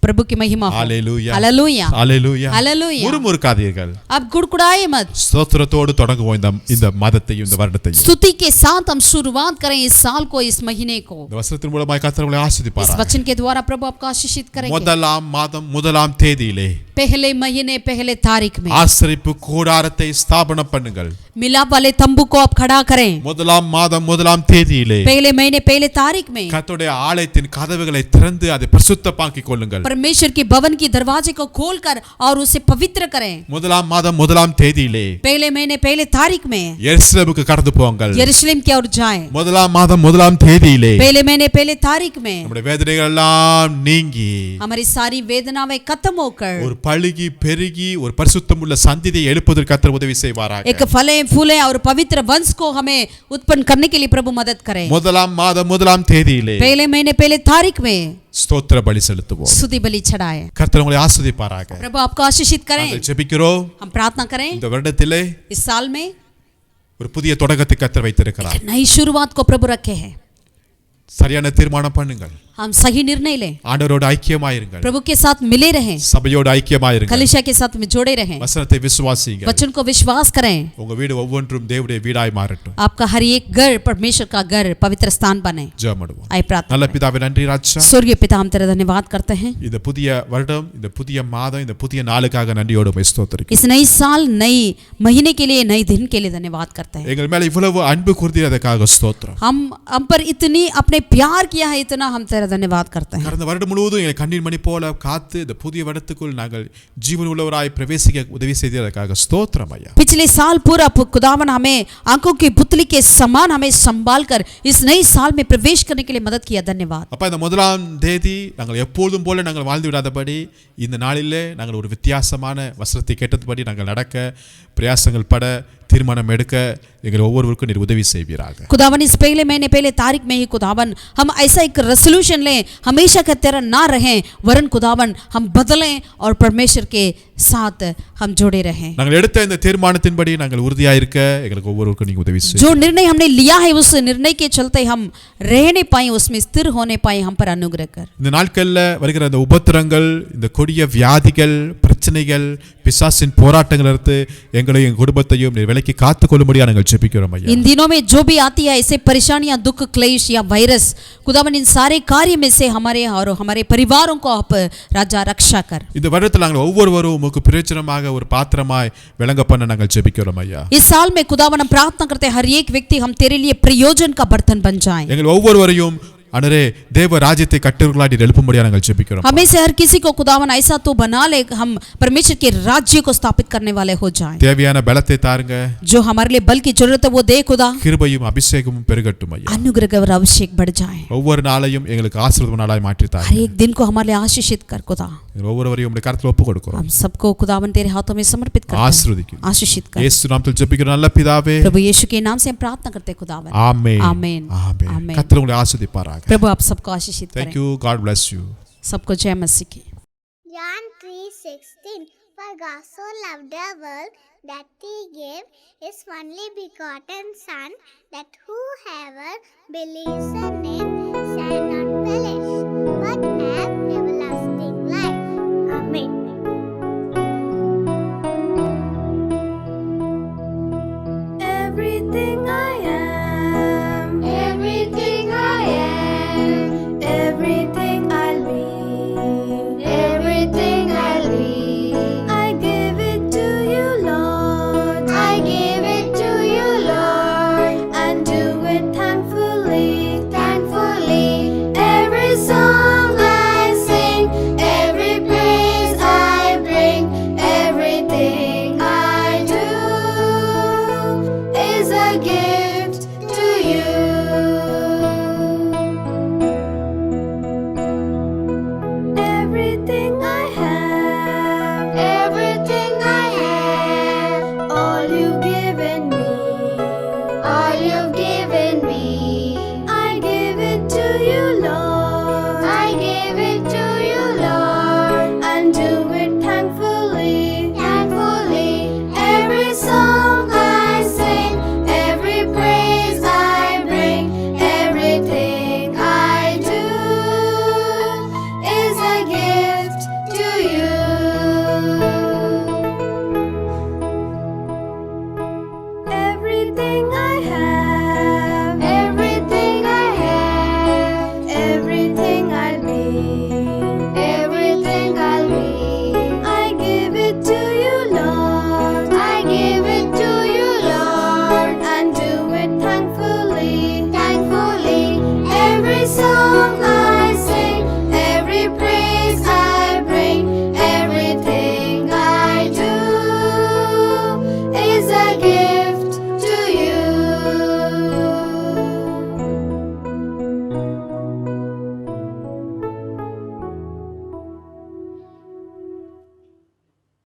प्रभु की महिमा हो। ஹalleluya. हालेलुया। ஹalleluya. हालेलुया। முறுமுறுக்காதீர்கள். अब गुड़गुड़ाए मत। ஸ்தோத்திரத்தோடு தொடங்குவோம் இந்த மாதத்தையும் இந்த வருடத்தையும். स्तुति के साथ हम शुरुआत करें इस साल को, इस महीने को। இந்த வசனத்தின் மூலமாய் கர்த்தர் உங்களை इस ஆசீர்வதிப்பார். वचन के द्वारा प्रभु आपको आशीषित करेंगे। முதலாம் மாதம் முதலாம் தேதியிலே पहले महीने पहले तारीख में ஆசரிப்பு கூடாரத்தை ஸ்தாபனம் பண்ணுங்கள். मिलाप वाले तंबू को आप खड़ा करें। முதலாம் மாதம் முதலாம் தேதியிலே पहले महीने पहले तारीख में கர்த்தருடைய ஆலயத்தின் கதவுகளை திறந்து அதை பரிசுத்தமாக்கிக் கொள்ளுங்கள். परमेश्वर के भवन की दरवाजे को खोलकर और उसे पवित्र करें। முதலாம் மாதம் முதலாம் தேதியிலே पहले महीने पहले तारीख में எருசலேமுக்கு கடந்து போங்கள். यरूशलेम की ओर जाएं। முதலாம் மாதம் முதலாம் தேதியிலே पहले महीने पहले तारीख में நம்முடைய வேதனைகள் எல்லாம் நீங்கி हमारी सारी वेदनाएं खत्म होकर ஒரு பழுகி பெருகி ஒரு பரிசுத்தமுள்ள சந்ததியை எழுப்புவதற்கு கர்த்தர் உதவி செய்வாராக. एक फले फूले और पवित्र वंश को हमें उत्पन्न करने के लिए प्रभु मदद करें। முதலாம் மாதம் முதலாம் தேதியிலே पहले महीने पहले तारीख में ஸ்தோத்திர பலி செலுத்துவோம். स्तुति बलि चढ़ाएं। கர்த்தர் உங்களை ஆசீர்வதிப்பாராக. प्रभु आपको आशीषित करें। நாங்கள் ஜெபிக்கிறோம். हम प्रार्थना करें। இந்த வருடத்திலே इस साल में ஒரு புதிய தொடக்கத்தை கர்த்தர் வைத்திருக்கிறார். एक नई शुरुआत को प्रभु रखे हैं। சரியான தீர்மானம் பண்ணுங்கள். हम सही निर्णय लें, ஆண்டவரோடு ஐக்கியமாயிருங்கள். प्रभु के साथ मिले रहें, சபையோடு ஐக்கியமாயிருங்கள். कलीसिया के साथ में जोड़े रहें, வசனத்தை விசுவாசியுங்கள். वचन को विश्वास करें। உங்க வீடு ஒவ்வொன்றும் தேவனுடைய வீடாய் மாறட்டும். आपका हर एक घर परमेश्वर का घर पवित्र स्थान बने। ஜெபம் பண்ணுவோம். आइए प्रार्थना நல்ல करें। பிதாவே நன்றி ராஜா. स्वर्गीय पिता हम तेरा धन्यवाद करते हैं। இந்த புதிய வருடம் இந்த புதிய மாதம் இந்த புதிய நாளுக்காக நன்றியோடு உம்மை ஸ்தோத்திரிக்கிறோம். इस नई साल नई महीने के लिए नए दिन के लिए धन्यवाद करते हैं। எங்கள் மேல இவ்வளவு அன்பு கூர்ந்தீர் அதற்காக ஸ்தோத்திரம். हम पर इतनी अपने प्यार किया है, इतना हम तेरा धन्यवाद करते हैं। கடந்த வருடம் முழுவதும் எங்களை கண்ணீர் மணி போல காத்து இந்த புதிய வருடத்துக்குள் நாங்கள் ஜீவன் உள்ளவராய் பிரவேசிக்க உதவி செய்தீர் அதற்காக ஸ்தோத்திரம் ஐயா. पिछले साल पूरा खुदावन हमें आंखों की पुतली के समान हमें संभाल कर इस नई साल में प्रवेश करने के लिए मदद किया। धन्यवाद। அப்பா இந்த முதலாம் தேதி நாங்கள் எப்பொழுதும் போல நாங்கள் வாழ்ந்து விடாதபடி இந்த நாளிலே நாங்கள் ஒரு வித்தியாசமான வசனத்தை கேட்டதுபடி நாங்கள் நடக்க பிரயாசங்கள் பட தீர்மானம் எடுக்க எங்கள் ஒவ்வொருவருக்கும் நீர் உதவி செய்வீராக. खुदावन इस पहले महीने पहले तारीख में ही खुदावन हम ऐसा एक रेसोल्यूशन लें, हमेशा का तेरा ना रहें, वरन खुदावन हम बदलें और परमेश्वर के साथ हम जुड़े रहें। நாங்கள் எடுத்த இந்த தீர்மானத்தின்படி நாங்கள் உறுதியாக இருக்க எங்களுக்கு ஒவ்வொருவருக்கும் நீங்க உதவி செய்யுங்க. जो निर्णय हमने लिया है उस निर्णय के चलते हम रहने पाए, उसमें स्थिर होने पाए, हम पर अनुग्रह कर। இந்த நாட்கள்ல வருகிற இந்த உபத்திரங்கள் இந்த கொடிய வியாதிகள் பிரச்சனைகள் பிசாசின் போராட்டங்கள் இருந்து எங்களையும் எங்கள் குடும்பத்தையும் நீர் விலக்கி காத்துக் கொள்ளும்படியாக நாங்கள் ஜெபிக்கிறோம் ஐயா. इन दिनों में जो भी आती है ऐसे परेशानियां, दुख, क्लेश या वायरस, खुदावन इन सारे कार्य में से हमारे और हमारे परिवारों को आप राजा रक्षा कर। இந்த வருடத்தில் நாங்கள் ஒவ்வொருவரும் உமக்கு பிரயோஜனமாக ஒரு பாத்திரமாய் விளங்க பண்ண நாங்கள் ஜெபிக்கிறோம் ஐயா. इस साल में खुदावन हम प्रार्थना करते हैं हर एक व्यक्ति हम तेरे लिए प्रयोजन का बर्तन बन जाएं। எங்கள் ஒவ்வொருவரையும் அனரே தேவ ராஜ்யத்தை கட்டுகிறவர்களாய் நீர் எழுப்பும்படியாக நாங்கள் ஜெபிக்கிறோம். हमें से हर किसी को खुदावन ऐसा तो बना ले हम परमेश्वर के राज्य को स्थापित करने वाले हो जाएं। தேவையான பலத்தை தாருங்க. जो हमारे लिए बल की जरूरत है वो दे खुदा। கிருபையும் அபிஷேகமும் பெருகட்டும் ஐயா. अनुग्रह और अभिषेक बढ़ जाए। ஒவ்வொரு நாளையும் எங்களுக்கு ஆசீர்வாதமான நாளாய் மாற்றி हर தாருங்க. एक दिन को हमारे लिए आशीषित कर खुदा। எங்கள் ஒவ்வொருவரையும் உம்முடைய கரத்தில் ஒப்புக் கொடுக்கிறோம். हम सबको खुदावन तेरे हाथों में समर्पित करते हैं। ஆசீர்வதிக்கும். आशीषित कर। இயேசு நாமத்தில் ஜெபிக்கிறோம் நல்ல பிதாவே. प्रभु यीशु के नाम से हम प्रार्थना करते हैं खुदावन। ஆமென். आमेन। ஆமென். आमेन। கர்த்தர் உங்களை ஆசீர்வதிப்பாராக. प्रभु आप सबको आशीषित Thank करें। you. God bless you. सबको जय मसीह की। John 3:16 For God so loved the world that he gave his only begotten Son, that whoever believes in him shall not perish, but have everlasting life. Amen. Everything I am, everything I am, everything I'll be, everything I'll be. I give it to you, Lord. I give it to you, Lord, and do it thankfully, thankfully. Every everything